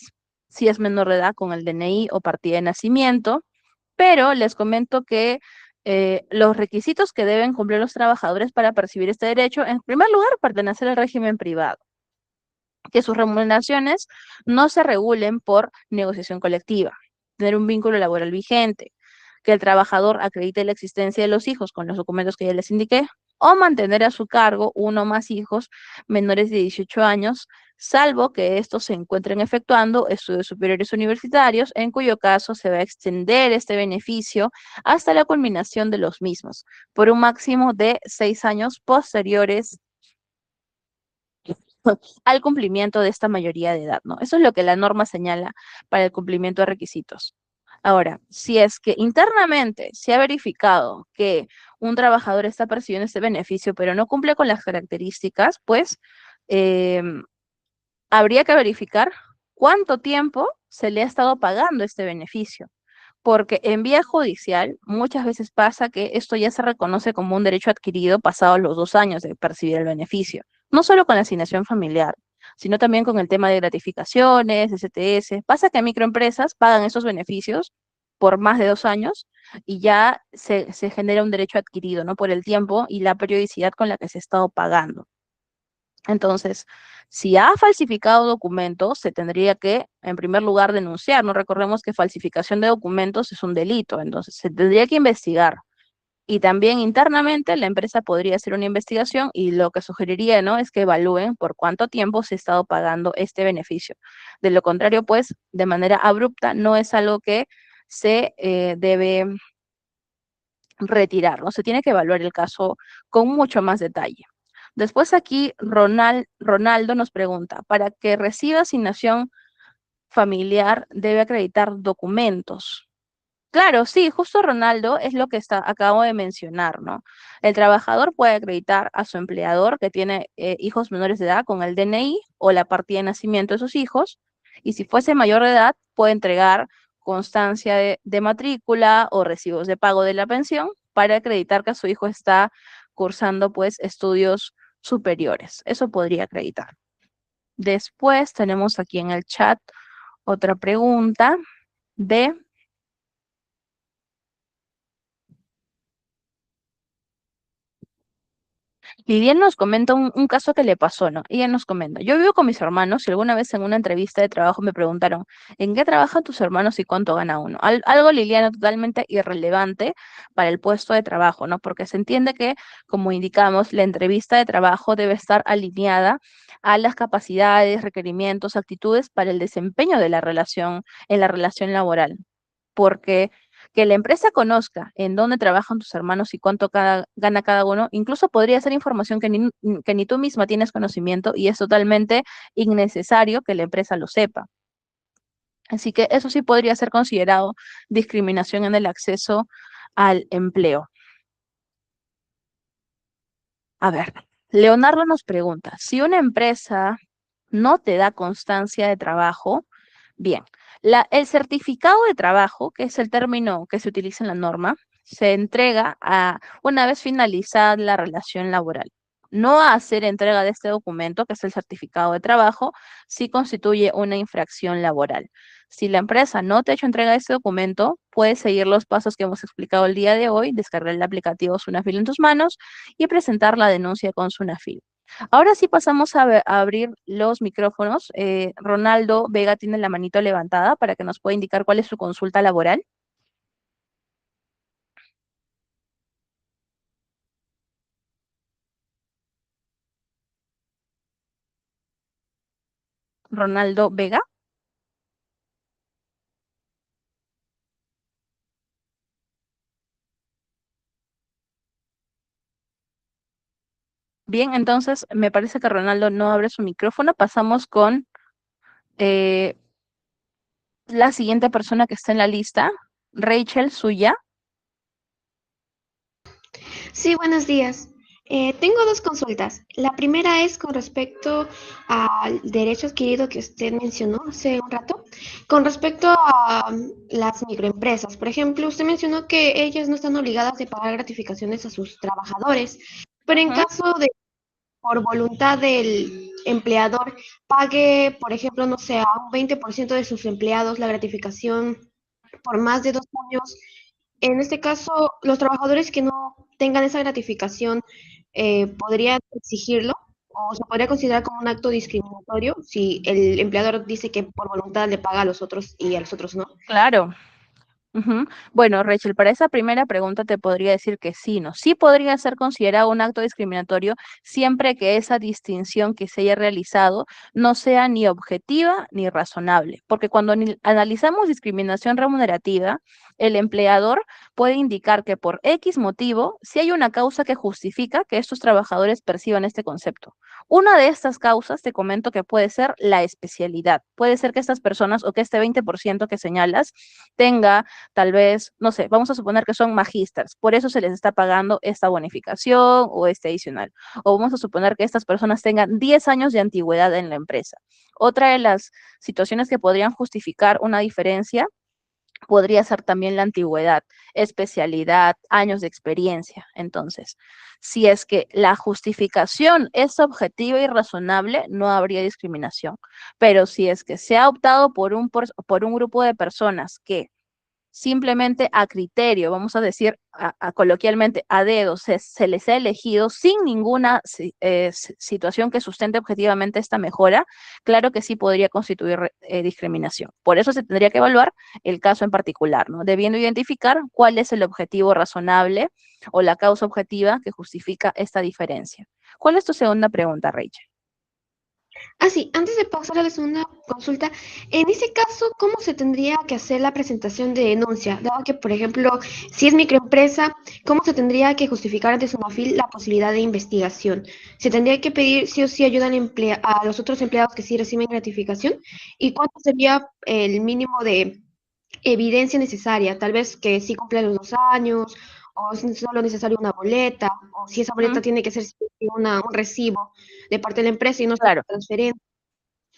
Speaker 1: si es menor de edad con el DNI o partida de nacimiento, pero les comento que los requisitos que deben cumplir los trabajadores para percibir este derecho, en primer lugar, pertenecer al régimen privado, que sus remuneraciones no se regulen por negociación colectiva, tener un vínculo laboral vigente, que el trabajador acredite la existencia de los hijos con los documentos que ya les indiqué, o mantener a su cargo uno o más hijos menores de 18 años, salvo que estos se encuentren efectuando estudios superiores universitarios, en cuyo caso se va a extender este beneficio hasta la culminación de los mismos, por un máximo de 6 años posteriores al cumplimiento de esta mayoría de edad, ¿no? Eso es lo que la norma señala para el cumplimiento de requisitos. Ahora, si es que internamente se ha verificado que un trabajador está percibiendo este beneficio, pero no cumple con las características, pues habría que verificar cuánto tiempo se le ha estado pagando este beneficio, porque en vía judicial muchas veces pasa que esto ya se reconoce como un derecho adquirido pasados los 2 años de percibir el beneficio, no solo con la asignación familiar, sino también con el tema de gratificaciones, STS. Pasa que microempresas pagan esos beneficios por más de 2 años y ya se genera un derecho adquirido, ¿no? Por el tiempo y la periodicidad con la que se ha estado pagando. Entonces, si ha falsificado documentos, se tendría que, en primer lugar, denunciar. No recordemos que falsificación de documentos es un delito, entonces se tendría que investigar. Y también internamente la empresa podría hacer una investigación y lo que sugeriría, ¿no? Es que evalúen por cuánto tiempo se ha estado pagando este beneficio. De lo contrario, pues, de manera abrupta, no es algo que se debe retirar, ¿no? Se tiene que evaluar el caso con mucho más detalle. Después aquí Ronaldo nos pregunta, ¿para que reciba asignación familiar debe acreditar documentos? Claro, sí, justo Ronaldo es lo que acabo de mencionar, ¿no? El trabajador puede acreditar a su empleador que tiene hijos menores de edad con el DNI o la partida de nacimiento de sus hijos, y si fuese mayor de edad, puede entregar constancia de matrícula o recibos de pago de la pensión para acreditar que su hijo está cursando, pues, estudios superiores. Eso podría acreditar. Después tenemos aquí en el chat otra pregunta de Lidian nos comenta un caso que le pasó, ¿no? Ella nos comenta, yo vivo con mis hermanos y alguna vez en una entrevista de trabajo me preguntaron, ¿en qué trabajan tus hermanos y cuánto gana uno? Algo, Liliana, totalmente irrelevante para el puesto de trabajo, ¿no? Porque se entiende que, como indicamos, la entrevista de trabajo debe estar alineada a las capacidades, requerimientos, actitudes para el desempeño de la relación, en la relación laboral. Porque que la empresa conozca en dónde trabajan tus hermanos y cuánto gana cada uno, incluso podría ser información que ni tú misma tienes conocimiento y es totalmente innecesario que la empresa lo sepa. Así que eso sí podría ser considerado discriminación en el acceso al empleo. A ver, Leonardo nos pregunta, si una empresa no te da constancia de trabajo, bien, el certificado de trabajo, que es el término que se utiliza en la norma, se entrega una vez finalizada la relación laboral. No hacer entrega de este documento, que es el certificado de trabajo, sí constituye una infracción laboral. Si la empresa no te ha hecho entrega de este documento, puedes seguir los pasos que hemos explicado el día de hoy, descargar el aplicativo Sunafil en tus manos y presentar la denuncia con Sunafil. Ahora sí pasamos a abrir los micrófonos. Ronaldo Vega tiene la manito levantada para que nos pueda indicar cuál es su consulta laboral. Ronaldo Vega. Bien, entonces me parece que Ronaldo no abre su micrófono. Pasamos con eh, la siguiente persona que está en la lista, Rachel Suya.
Speaker 2: Sí, buenos días. Tengo dos consultas. La primera es con respecto al derecho adquirido que usted mencionó hace un rato, con respecto a las microempresas. Por ejemplo, usted mencionó que ellas no están obligadas de pagar gratificaciones a sus trabajadores, pero en
Speaker 1: Ujú.
Speaker 2: caso de por voluntad del empleador pague, por ejemplo, no sé, a un 20% de sus empleados la gratificación por más de 2 años. En este caso, los trabajadores que no tengan esa gratificación podrían exigirlo o se podría considerar como un acto discriminatorio si el empleador dice que por voluntad le paga a los otros y a los otros no.
Speaker 1: Claro. Ujú. Bueno, Rachel, para esa primera pregunta te podría decir que sí, ¿no? Sí podría ser considerado un acto discriminatorio siempre que esa distinción que se haya realizado no sea ni objetiva ni razonable, porque cuando analizamos discriminación remunerativa, el empleador puede indicar que por X motivo, si hay una causa que justifica que estos trabajadores perciban este concepto. Una de estas causas, te comento que puede ser la especialidad. Puede ser que estas personas o que este 20% que señalas tenga tal vez, no sé, vamos a suponer que son magísters, por eso se les está pagando esta bonificación o este adicional. O vamos a suponer que estas personas tengan 10 años de antigüedad en la empresa. Otra de las situaciones que podrían justificar una diferencia Podría ser también la antigüedad, especialidad, años de experiencia. Entonces, si es que la justificación es objetiva y razonable, no habría discriminación. Pero si es que se ha optado por un grupo de personas que simplemente a criterio, vamos a decir coloquialmente a dedo, se les ha elegido sin ninguna situación que sustente objetivamente esta mejora, claro que sí podría constituir discriminación. Por eso se tendría que evaluar el caso en particular, ¿no? Debiendo identificar cuál es el objetivo razonable o la causa objetiva que justifica esta diferencia. ¿Cuál es tu segunda pregunta, Rachel?
Speaker 2: Ah, sí, antes de pasar a la segunda consulta, en ese caso, ¿cómo se tendría que hacer la presentación de denuncia? Dado que, por ejemplo, si es microempresa, ¿cómo se tendría que justificar ante Sunafil la posibilidad de investigación? ¿Se tendría que pedir sí o sí ayuda a los otros empleados que sí reciben gratificación? ¿Y cuánto sería el mínimo de evidencia necesaria? Tal vez que sí cumple los 2 años, o es solo necesario una boleta, o si esa boleta
Speaker 1: Mm,
Speaker 2: tiene que ser sí un recibo de parte de la empresa y no solo
Speaker 1: claro.
Speaker 2: transferencia.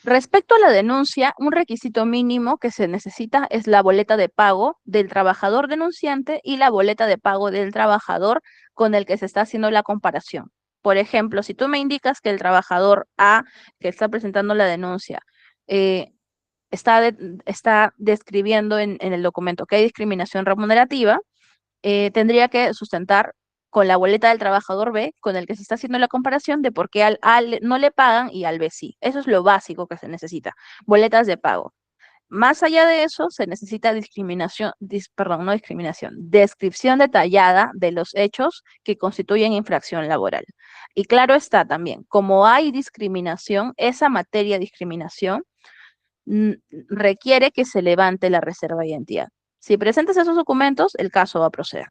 Speaker 1: Respecto a la denuncia, un requisito mínimo que se necesita es la boleta de pago del trabajador denunciante y la boleta de pago del trabajador con el que se está haciendo la comparación. Por ejemplo, si tú me indicas que el trabajador A que está presentando la denuncia eh, está describiendo en el documento que hay discriminación remunerativa, tendría que sustentar con la boleta del trabajador B, con el que se está haciendo la comparación de por qué al A no le pagan y al B sí. Eso es lo básico que se necesita, boletas de pago. Más allá de eso, se necesita perdón, no discriminación, descripción detallada de los hechos que constituyen infracción laboral. Y claro está también, como hay discriminación, esa materia de discriminación mm, requiere que se levante la reserva de identidad. Si presentas esos documentos, el caso va a proceder.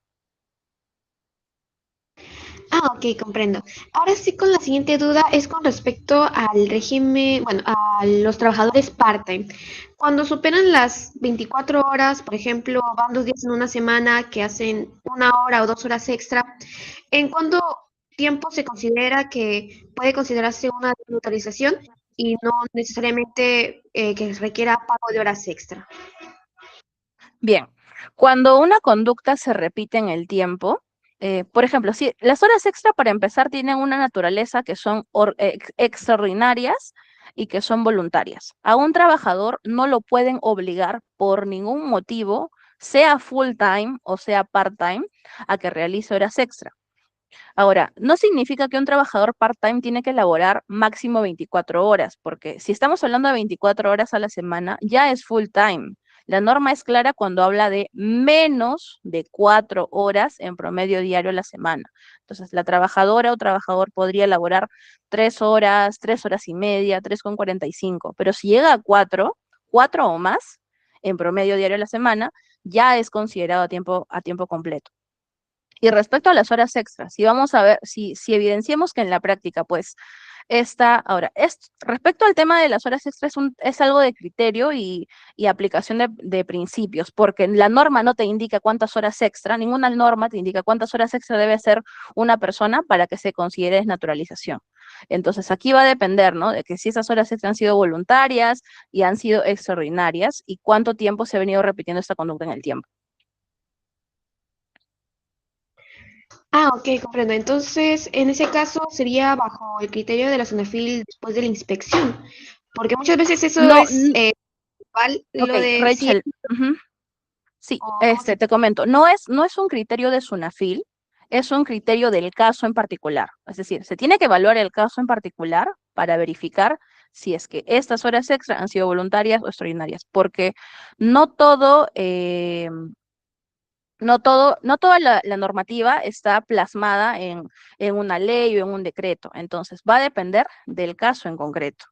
Speaker 2: Ah, ok, comprendo. Ahora sí, con la siguiente duda es con respecto al régimen, bueno, a los trabajadores part-time. Cuando superan las 24 horas, por ejemplo, van 2 días en una semana que hacen 1 hora o 2 horas extra, ¿en cuánto tiempo se considera que puede considerarse una desneutralización y no necesariamente que requiera pago de horas extra?
Speaker 1: Bien, cuando una conducta se repite en el tiempo, por ejemplo, si las horas extra para empezar tienen una naturaleza que son extraordinarias y que son voluntarias. A un trabajador no lo pueden obligar por ningún motivo, sea full time o sea part time, a que realice horas extra. Ahora, no significa que un trabajador part-time tiene que laborar máximo 24 horas, porque si estamos hablando de 24 horas a la semana, ya es full time. La norma es clara cuando habla de menos de 4 horas en promedio diario a la semana. Entonces, la trabajadora o trabajador podría laborar 3 horas, 3 horas y media, 3,45, pero si llega a 4 o más en promedio diario a la semana, ya es considerado a tiempo completo. Y respecto a las horas extras, si vamos a ver, si evidenciamos que en la práctica, pues, respecto al tema de las horas extras, es algo de criterio y aplicación de principios, porque la norma no te indica cuántas horas extra, ninguna norma te indica cuántas horas extra debe hacer una persona para que se considere desnaturalización. Entonces, aquí va a depender, ¿no? De que si esas horas extras han sido voluntarias y han sido extraordinarias y cuánto tiempo se ha venido repitiendo esta conducta en el tiempo.
Speaker 2: Ah, ok, comprendo. Entonces, en ese caso sería bajo el criterio de la SUNAFIL después de la inspección, porque muchas veces eso
Speaker 1: No,
Speaker 2: es igual,
Speaker 1: ok,
Speaker 2: lo de si
Speaker 1: Rachel. Ujú. Sí,
Speaker 2: o cómo se...
Speaker 1: te comento, no es un criterio de SUNAFIL, es un criterio del caso en particular. Es decir, se tiene que evaluar el caso en particular para verificar si es que estas horas extra han sido voluntarias o extraordinarias, porque no todo, no toda la normativa está plasmada en una ley o en un decreto. Entonces, va a depender del caso en concreto.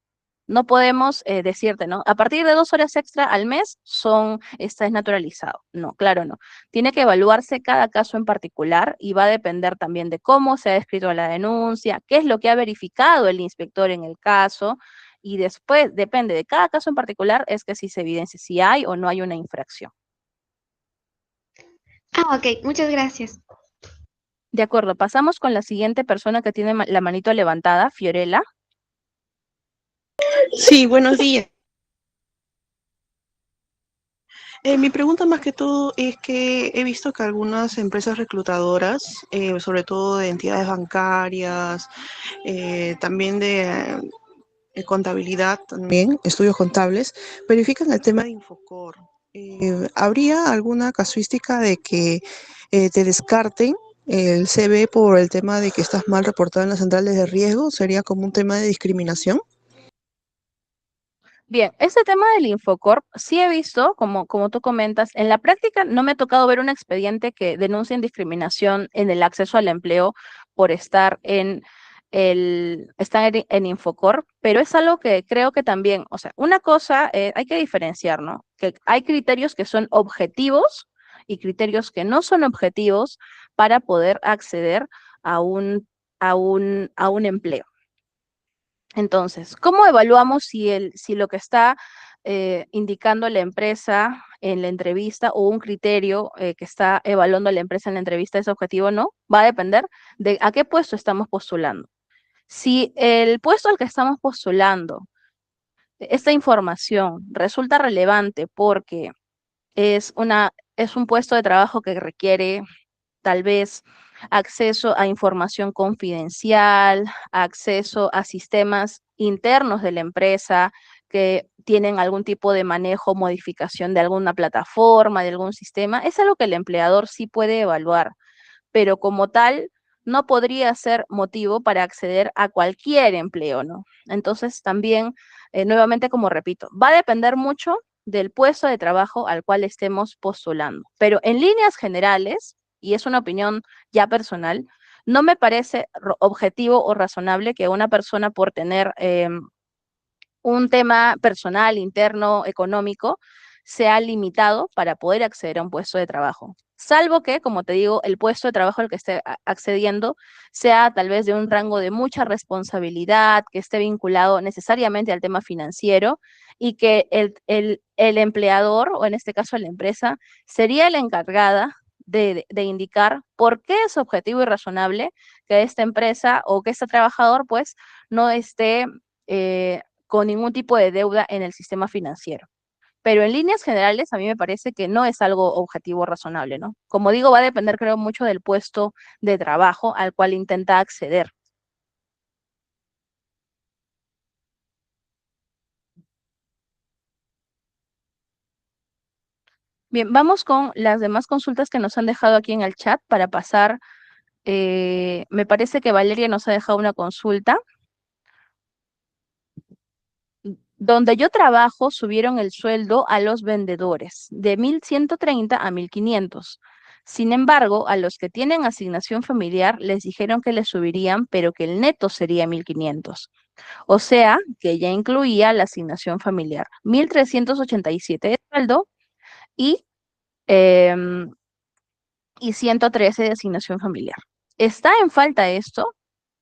Speaker 1: No podemos decirte, ¿no? A partir de 2 horas extra al mes está desnaturalizado. No, claro, no. Tiene que evaluarse cada caso en particular y va a depender también de cómo se ha escrito la denuncia, qué es lo que ha verificado el inspector en el caso y después, depende de cada caso en particular, es que si se evidencia si hay o no hay una infracción.
Speaker 2: Ah, ok, muchas gracias.
Speaker 1: De acuerdo, pasamos con la siguiente persona que tiene la manito levantada, Fiorella.
Speaker 3: Sí, buenos días. Mi pregunta más que todo es que he visto que algunas empresas reclutadoras, sobre todo de entidades bancarias, también de contabilidad, también estudios contables, verifican el tema de Infocor. ¿Habría alguna casuística de que te descarten el CV por el tema de que estás mal reportado en las centrales de riesgo? ¿Sería como un tema de discriminación?
Speaker 1: Bien, este tema del Infocorp sí he visto, como tú comentas, en la práctica no me ha tocado ver un expediente que denuncie discriminación en el acceso al empleo por estar en Infocorp, pero es algo que creo que también, o sea, una cosa hay que diferenciar, ¿no? Que hay criterios que son objetivos y criterios que no son objetivos para poder acceder a un empleo. Entonces, ¿cómo evaluamos si lo que está indicando la empresa en la entrevista o un criterio que está evaluando la empresa en la entrevista es objetivo o no? Va a depender de a qué puesto estamos postulando. Si el puesto al que estamos postulando, esta información resulta relevante porque es un puesto de trabajo que requiere tal vez acceso a información confidencial, acceso a sistemas internos de la empresa que tienen algún tipo de manejo, modificación de alguna plataforma, de algún sistema, es algo que el empleador sí puede evaluar, pero como tal no podría ser motivo para acceder a cualquier empleo, ¿no? Entonces también, nuevamente como repito, va a depender mucho del puesto de trabajo al cual estemos postulando, pero en líneas generales, y es una opinión ya personal, no me parece objetivo o razonable que una persona por tener un tema personal, interno, económico, sea limitado para poder acceder a un puesto de trabajo. Salvo que, como te digo, el puesto de trabajo al que esté accediendo sea tal vez de un rango de mucha responsabilidad, que esté vinculado necesariamente al tema financiero y que el empleador, o en este caso la empresa, sería la encargada de indicar por qué es objetivo y razonable que esta empresa o que este trabajador pues no esté con ningún tipo de deuda en el sistema financiero. Pero en líneas generales, a mí me parece que no es algo objetivo razonable, ¿no? Como digo, va a depender, creo, mucho del puesto de trabajo al cual intenta acceder. Bien, vamos con las demás consultas que nos han dejado aquí en el chat para pasar. Me parece que Valeria nos ha dejado una consulta. Donde yo trabajo, subieron el sueldo a los vendedores de 1.130 a 1.500. Sin embargo, a los que tienen asignación familiar les dijeron que les subirían, pero que el neto sería 1.500. O sea, que ya incluía la asignación familiar. 1.387 de sueldo y, em, y 113 de asignación familiar. ¿Está en falta esto?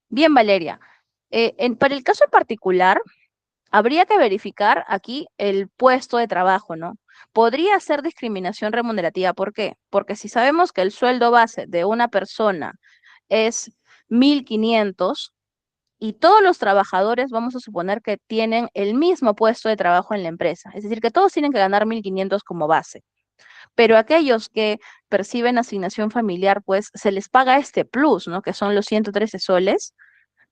Speaker 1: Bien, Valeria. Para el caso en particular, habría que verificar aquí el puesto de trabajo, ¿no? Podría ser discriminación remunerativa. ¿Por qué? Porque si sabemos que el sueldo base de una persona es 1.500 y todos los trabajadores vamos a suponer que tienen el mismo puesto de trabajo en la empresa, es decir, que todos tienen que ganar 1.500 como base, pero aquellos que perciben asignación familiar, pues se les paga este plus, ¿no? Que son los 113 soles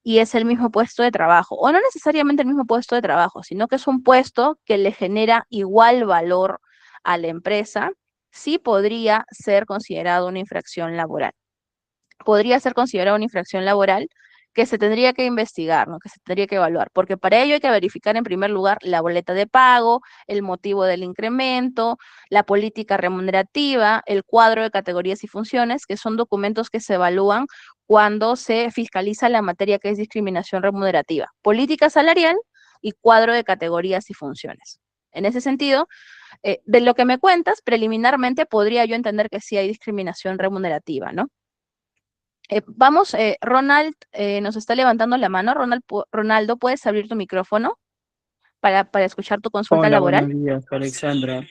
Speaker 1: y es el mismo puesto de trabajo, o no necesariamente el mismo puesto de trabajo, sino que es un puesto que le genera igual valor a la empresa, sí podría ser considerado una infracción laboral. Podría ser considerado una infracción laboral que se tendría que investigar, ¿no? Que se tendría que evaluar, porque para ello hay que verificar en primer lugar la boleta de pago, el motivo del incremento, la política remunerativa, el cuadro de categorías y funciones, que son documentos que se evalúan cuando se fiscaliza la materia que es discriminación remunerativa, política salarial y cuadro de categorías y funciones. En ese sentido, de lo que me cuentas, preliminarmente podría yo entender que sí hay discriminación remunerativa, ¿no? Vamos, Ronald nos está levantando la mano. Ronaldo, ¿puedes abrir tu micrófono para escuchar tu consulta
Speaker 4: Hola,
Speaker 1: laboral?
Speaker 4: buenos días, Alexandra.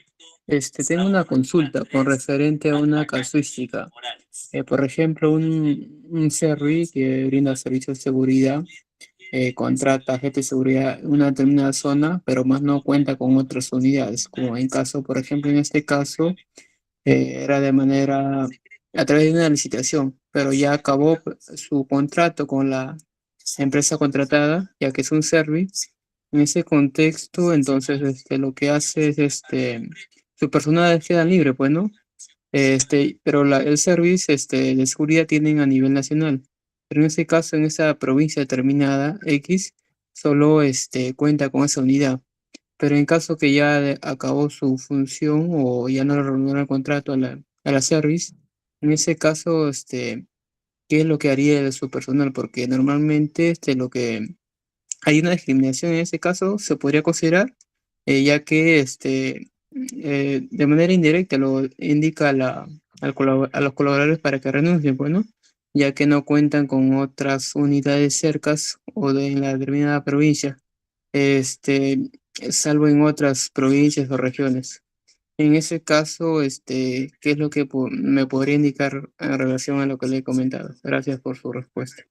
Speaker 4: Tengo una consulta con referente a una casuística. Por ejemplo, un CRI que brinda servicios de seguridad contrata gente de seguridad en una determinada zona, pero más no cuenta con otras unidades, como en caso, por ejemplo, en este caso, era de manera, a través de una licitación, pero ya acabó su contrato con la empresa contratada, ya que es un service. En ese contexto, entonces, lo que hace es, su personal queda libre, pues, ¿no? Pero el service, de seguridad tienen a nivel nacional. Pero en ese caso, en esa provincia determinada, X, solo, cuenta con esa unidad. Pero en caso que ya acabó su función o ya no le renovaron el contrato a la service, en ese caso, ¿qué es lo que haría de su personal? Porque normalmente, lo que hay una discriminación en ese caso, se podría considerar, ya que de manera indirecta lo indica a los colaboradores para que renuncien, pues, ¿no? Ya que no cuentan con otras unidades cercas o en la determinada provincia, este, salvo en otras provincias o regiones. En ese caso, ¿qué es lo que me podría indicar en relación a lo que le he comentado? Gracias por su respuesta.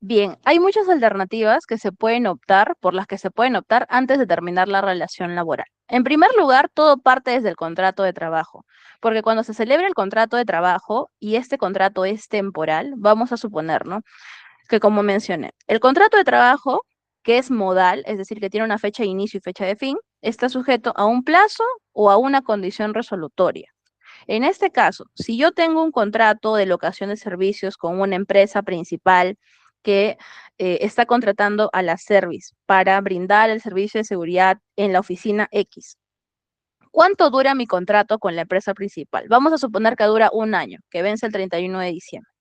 Speaker 1: Bien, hay muchas alternativas que se pueden optar, por las que se pueden optar antes de terminar la relación laboral. En primer lugar, todo parte desde el contrato de trabajo, porque cuando se celebra el contrato de trabajo y este contrato es temporal, vamos a suponer, ¿no? Que como mencioné, el contrato de trabajo, que es modal, es decir, que tiene una fecha de inicio y fecha de fin, está sujeto a un plazo o a una condición resolutoria. En este caso, si yo tengo un contrato de locación de servicios con una empresa principal que está contratando a la service para brindar el servicio de seguridad en la oficina X, ¿cuánto dura mi contrato con la empresa principal? Vamos a suponer que dura un año, que vence el 31 de diciembre.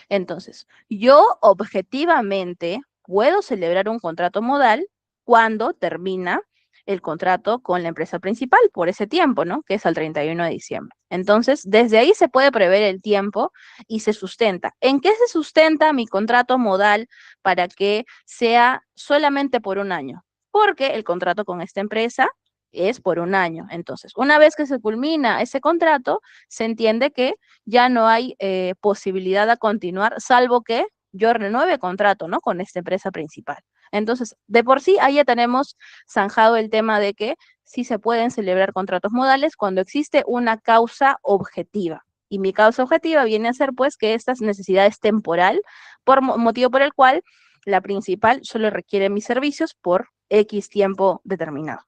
Speaker 1: Entonces, yo objetivamente puedo celebrar un contrato modal cuando termina el contrato con la empresa principal por ese tiempo, ¿no? Que es al 31 de diciembre. Entonces, desde ahí se puede prever el tiempo y se sustenta. ¿En qué se sustenta mi contrato modal para que sea solamente por un año? Porque el contrato con esta empresa es por un año. Entonces, una vez que se culmina ese contrato, se entiende que ya no hay posibilidad de continuar, salvo que yo renueve contrato, ¿no? Con esta empresa principal. Entonces, de por sí, ahí ya tenemos zanjado el tema de que sí se pueden celebrar contratos modales cuando existe una causa objetiva. Y mi causa objetiva viene a ser, pues, que esta necesidad es temporal, por motivo por el cual la principal solo requiere mis servicios por X tiempo determinado.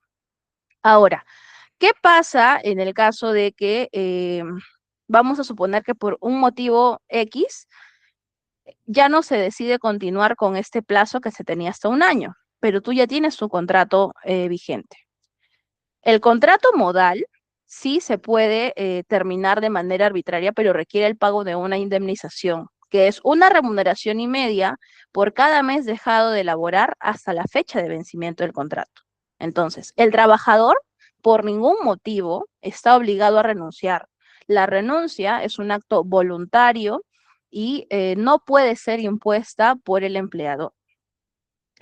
Speaker 1: Ahora, ¿qué pasa en el caso de que vamos a suponer que por un motivo X ya no se decide continuar con este plazo que se tenía hasta un año, pero tú ya tienes tu contrato vigente? El contrato modal sí se puede terminar de manera arbitraria, pero requiere el pago de una indemnización, que es una remuneración y media por cada mes dejado de laborar hasta la fecha de vencimiento del contrato. Entonces, el trabajador por ningún motivo está obligado a renunciar. La renuncia es un acto voluntario y no puede ser impuesta por el empleador.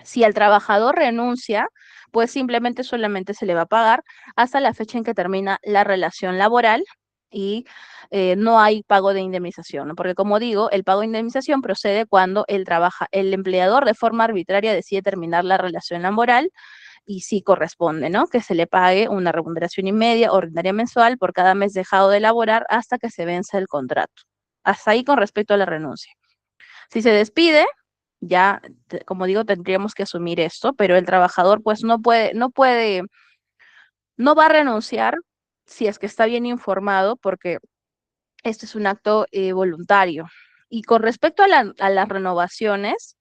Speaker 1: Si el trabajador renuncia, pues simplemente solamente se le va a pagar hasta la fecha en que termina la relación laboral y no hay pago de indemnización, ¿no? Porque como digo, el pago de indemnización procede cuando el empleador de forma arbitraria decide terminar la relación laboral y sí corresponde, ¿no? Que se le pague una remuneración y media ordinaria mensual por cada mes dejado de laborar hasta que se vence el contrato. Hasta ahí con respecto a la renuncia. Si se despide, ya, como digo, tendríamos que asumir esto, pero el trabajador pues no va a renunciar si es que está bien informado, porque este es un acto voluntario. Y con respecto a las renovaciones,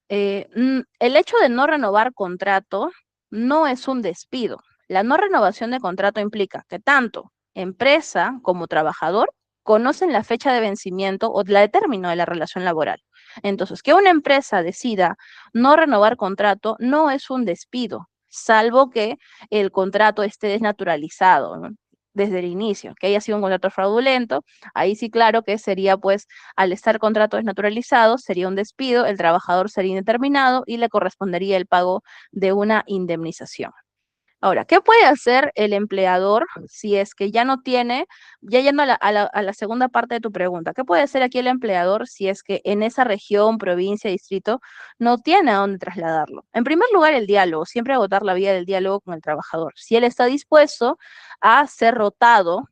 Speaker 1: el hecho de no renovar contrato no es un despido. La no renovación de contrato implica que tanto empresa como trabajador conocen la fecha de vencimiento o la de término de la relación laboral. Entonces, que una empresa decida no renovar contrato no es un despido, salvo que el contrato esté desnaturalizado, ¿no? Desde el inicio, que haya sido un contrato fraudulento. Ahí sí, claro que sería, pues, al estar contrato desnaturalizado, sería un despido, el trabajador sería indeterminado y le correspondería el pago de una indemnización. Ahora, ¿qué puede hacer el empleador si es que ya no tiene, ya yendo a la segunda parte de tu pregunta, ¿qué puede hacer aquí el empleador si es que en esa región, provincia, distrito, no tiene a dónde trasladarlo? En primer lugar, el diálogo, siempre agotar la vía del diálogo con el trabajador. Si él está dispuesto a ser rotado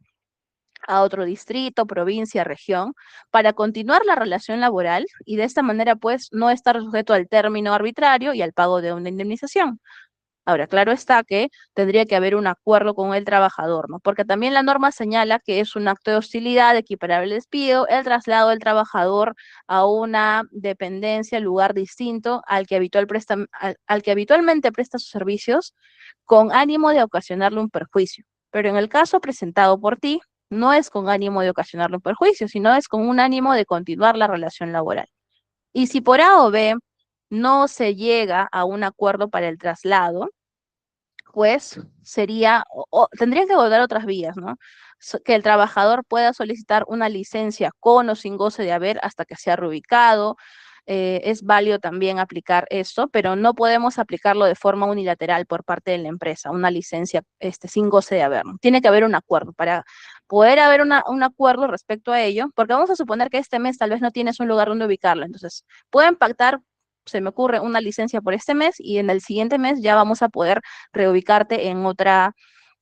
Speaker 1: a otro distrito, provincia, región, para continuar la relación laboral y de esta manera, pues, no estar sujeto al término arbitrario y al pago de una indemnización. Ahora, claro está que tendría que haber un acuerdo con el trabajador, ¿no? Porque también la norma señala que es un acto de hostilidad equiparable al despido, el traslado del trabajador a una dependencia, lugar distinto al que habitualmente presta sus servicios con ánimo de ocasionarle un perjuicio. Pero en el caso presentado por ti, no es con ánimo de ocasionarle un perjuicio, sino es con un ánimo de continuar la relación laboral. Y si por A o B no se llega a un acuerdo para el traslado, pues sería, tendrían que abordar otras vías, ¿no? Que el trabajador pueda solicitar una licencia con o sin goce de haber hasta que sea reubicado. Es válido también aplicar esto, pero no podemos aplicarlo de forma unilateral por parte de la empresa, una licencia sin goce de haber, ¿no? Tiene que haber un acuerdo. Para poder haber un acuerdo respecto a ello, porque vamos a suponer que este mes tal vez no tienes un lugar donde ubicarlo, entonces pueden pactar, se me ocurre, una licencia por este mes y en el siguiente mes ya vamos a poder reubicarte en otra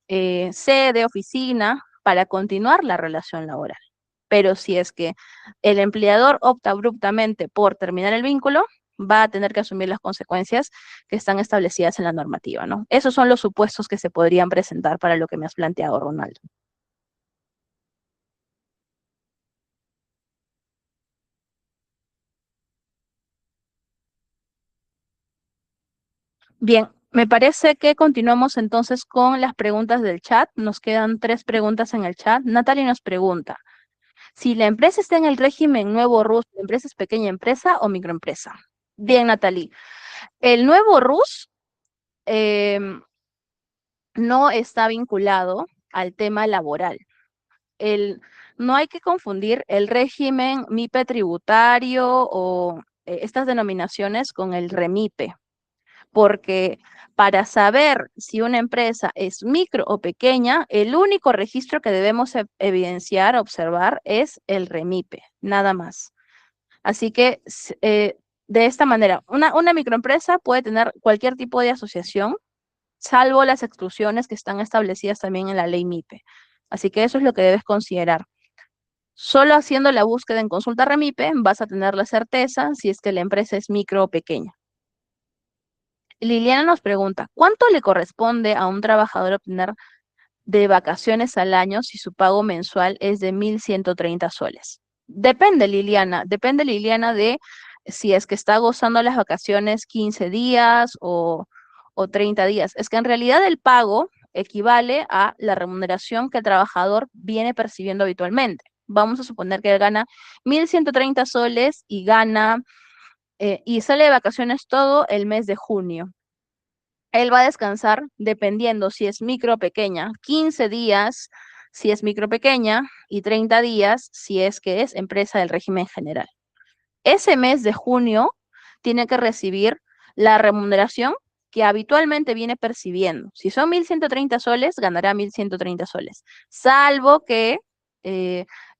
Speaker 1: sede, oficina, para continuar la relación laboral. Pero si es que el empleador opta abruptamente por terminar el vínculo, va a tener que asumir las consecuencias que están establecidas en la normativa, ¿no? Esos son los supuestos que se podrían presentar para lo que me has planteado, Ronaldo. Bien, me parece que continuamos entonces con las preguntas del chat. Nos quedan 3 preguntas en el chat. Natalie nos pregunta, si la empresa está en el régimen nuevo RUS, ¿la empresa es pequeña empresa o microempresa? Bien, Natalie. El nuevo RUS no está vinculado al tema laboral. No hay que confundir el régimen MIPE tributario o estas denominaciones con el REMIPE, porque para saber si una empresa es micro o pequeña, el único registro que debemos evidenciar, observar, es el REMIPE, nada más. Así que de esta manera, una microempresa puede tener cualquier tipo de asociación, salvo las exclusiones que están establecidas también en la ley MIPE. Así que eso es lo que debes considerar. Solo haciendo la búsqueda en consulta REMIPE vas a tener la certeza si es que la empresa es micro o pequeña. Liliana nos pregunta, ¿cuánto le corresponde a un trabajador obtener de vacaciones al año si su pago mensual es de 1.130 soles? Depende, Liliana, de si es que está gozando las vacaciones 15 días o 30 días. Es que en realidad el pago equivale a la remuneración que el trabajador viene percibiendo habitualmente. Vamos a suponer que él gana 1.130 soles y y sale de vacaciones todo el mes de junio. Él va a descansar dependiendo si es micro o pequeña, 15 días si es micro pequeña y 30 días si es que es empresa del régimen general. Ese mes de junio tiene que recibir la remuneración que habitualmente viene percibiendo. Si son 1.130 soles, ganará 1.130 soles, salvo que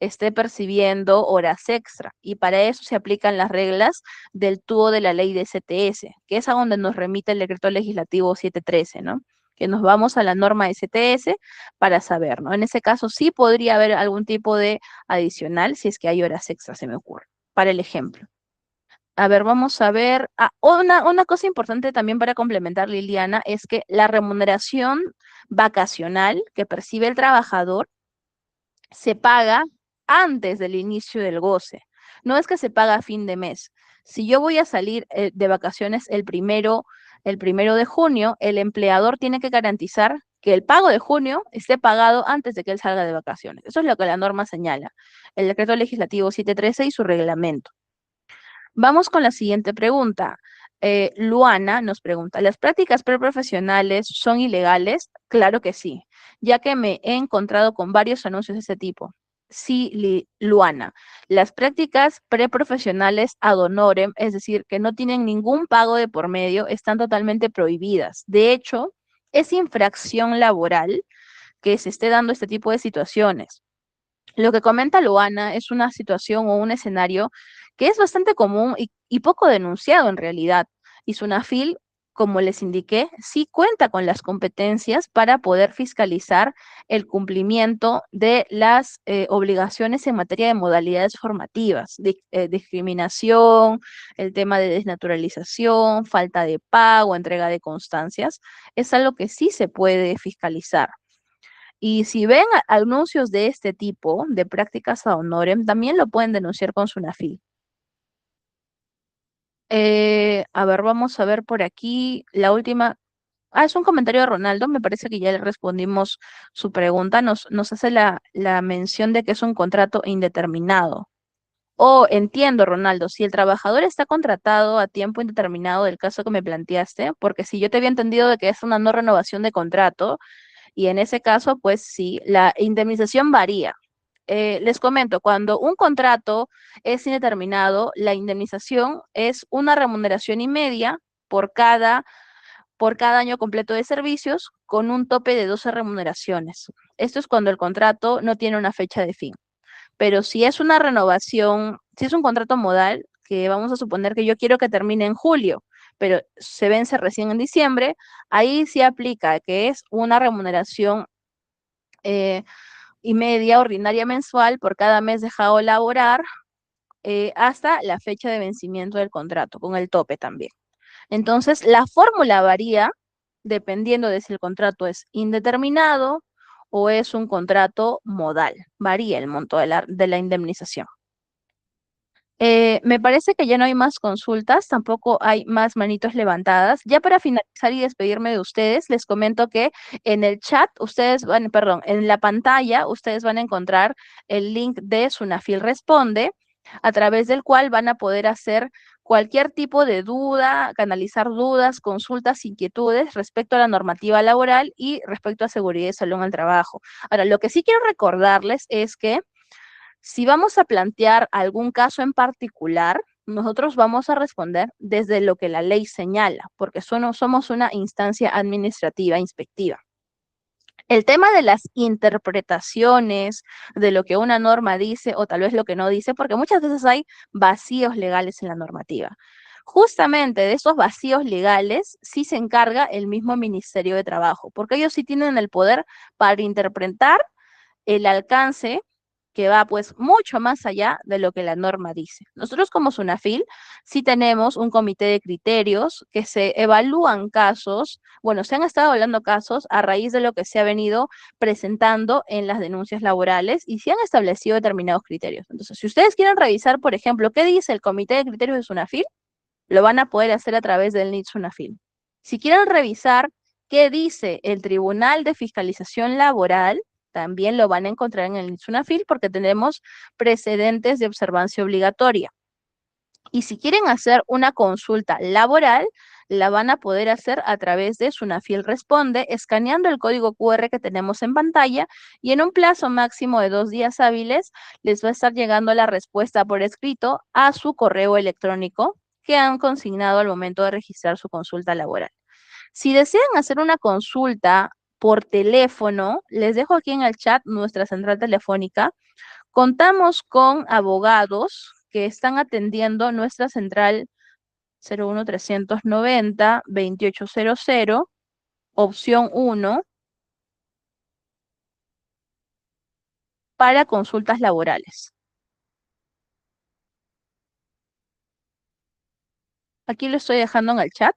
Speaker 1: esté percibiendo horas extra. Y para eso se aplican las reglas del tubo de la ley de STS, que es a donde nos remite el decreto legislativo 713, ¿no? Que nos vamos a la norma STS para saber, ¿no? En ese caso sí podría haber algún tipo de adicional si es que hay horas extras, se me ocurre, para el ejemplo. A ver, vamos a ver. Una cosa importante también para complementar, Liliana, es que la remuneración vacacional que percibe el trabajador se paga antes del inicio del goce. No es que se paga a fin de mes. Si yo voy a salir de vacaciones el primero de junio, el empleador tiene que garantizar que el pago de junio esté pagado antes de que él salga de vacaciones. Eso es lo que la norma señala, el decreto legislativo 713 y su reglamento. Vamos con la siguiente pregunta. Luana nos pregunta, ¿las prácticas preprofesionales son ilegales? Claro que sí, ya que me he encontrado con varios anuncios de este tipo. Sí, Luana, las prácticas preprofesionales ad honorem, es decir, que no tienen ningún pago de por medio, están totalmente prohibidas. De hecho, es infracción laboral que se esté dando este tipo de situaciones. Lo que comenta Luana es una situación o un escenario que es bastante común y poco denunciado en realidad. Y Sunafil, como les indiqué, sí cuenta con las competencias para poder fiscalizar el cumplimiento de las obligaciones en materia de modalidades formativas, discriminación, el tema de desnaturalización, falta de pago, entrega de constancias. Es algo que sí se puede fiscalizar. Y si ven anuncios de este tipo, de prácticas ad honorem, también lo pueden denunciar con Sunafil. A ver, vamos a ver por aquí la última. Ah, es un comentario de Ronaldo, me parece que ya le respondimos su pregunta. Nos hace la mención de que es un contrato indeterminado. Oh, entiendo, Ronaldo, si el trabajador está contratado a tiempo indeterminado del caso que me planteaste, porque si yo te había entendido de que es una no renovación de contrato, y en ese caso, pues sí, la indemnización varía. Les comento, cuando un contrato es indeterminado, la indemnización es una remuneración y media por cada año completo de servicios con un tope de 12 remuneraciones. Esto es cuando el contrato no tiene una fecha de fin. Pero si es una renovación, si es un contrato modal, que vamos a suponer que yo quiero que termine en julio, pero se vence recién en diciembre, ahí sí aplica que es una remuneración eh, y media ordinaria mensual por cada mes dejado laborar hasta la fecha de vencimiento del contrato, con el tope también. Entonces, la fórmula varía dependiendo de si el contrato es indeterminado o es un contrato modal. Varía el monto de la indemnización. Me parece que ya no hay más consultas, tampoco hay más manitos levantadas. Ya para finalizar y despedirme de ustedes, les comento que en el chat, perdón, en la pantalla, ustedes van a encontrar el link de Sunafil Responde, a través del cual van a poder hacer cualquier tipo de duda, canalizar dudas, consultas, inquietudes respecto a la normativa laboral y respecto a seguridad y salud en el trabajo. Ahora, lo que sí quiero recordarles es que si vamos a plantear algún caso en particular, nosotros vamos a responder desde lo que la ley señala, porque somos una instancia administrativa inspectiva. El tema de las interpretaciones de lo que una norma dice o tal vez lo que no dice, porque muchas veces hay vacíos legales en la normativa. Justamente de esos vacíos legales sí se encarga el mismo Ministerio de Trabajo, porque ellos sí tienen el poder para interpretar el alcance que va pues mucho más allá de lo que la norma dice. Nosotros como SUNAFIL sí tenemos un comité de criterios que se evalúan casos, bueno, se han estado hablando casos a raíz de lo que se ha venido presentando en las denuncias laborales y se han establecido determinados criterios. Entonces, si ustedes quieren revisar, por ejemplo, qué dice el comité de criterios de SUNAFIL, lo van a poder hacer a través del NIT SUNAFIL. Si quieren revisar qué dice el Tribunal de Fiscalización Laboral, también lo van a encontrar en el SUNAFIL porque tenemos precedentes de observancia obligatoria. Y si quieren hacer una consulta laboral, la van a poder hacer a través de Sunafil Responde, escaneando el código QR que tenemos en pantalla y en un plazo máximo de 2 días hábiles les va a estar llegando la respuesta por escrito a su correo electrónico que han consignado al momento de registrar su consulta laboral. Si desean hacer una consulta por teléfono, les dejo aquí en el chat nuestra central telefónica. Contamos con abogados que están atendiendo nuestra central 01390-2800, opción 1, para consultas laborales. Aquí lo estoy dejando en el chat.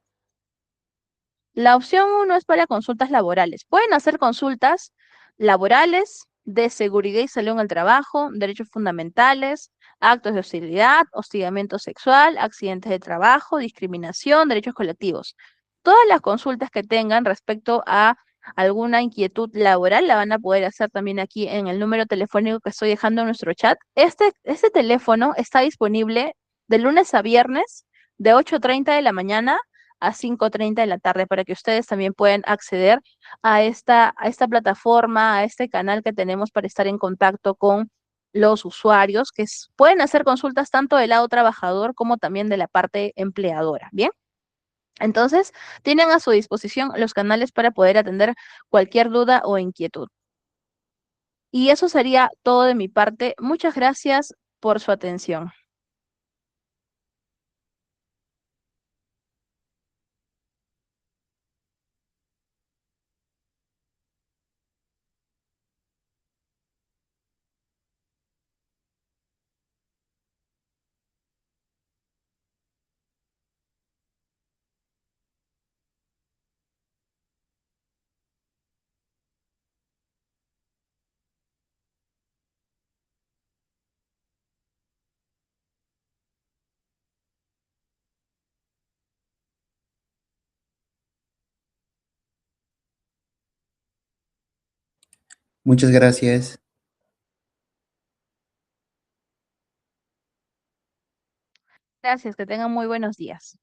Speaker 1: La opción 1 es para consultas laborales. Pueden hacer consultas laborales de seguridad y salud en el trabajo, derechos fundamentales, actos de hostilidad, hostigamiento sexual, accidentes de trabajo, discriminación, derechos colectivos. Todas las consultas que tengan respecto a alguna inquietud laboral la van a poder hacer también aquí en el número telefónico que estoy dejando en nuestro chat. Este teléfono está disponible de lunes a viernes de 8:30 de la mañana a 5:30 de la tarde para que ustedes también puedan acceder a esta plataforma, a este canal que tenemos para estar en contacto con los usuarios que pueden hacer consultas tanto del lado trabajador como también de la parte empleadora. Bien. Entonces, tienen a su disposición los canales para poder atender cualquier duda o inquietud. Y eso sería todo de mi parte. Muchas gracias por su atención.
Speaker 5: Muchas gracias.
Speaker 1: Gracias, que tengan muy buenos días.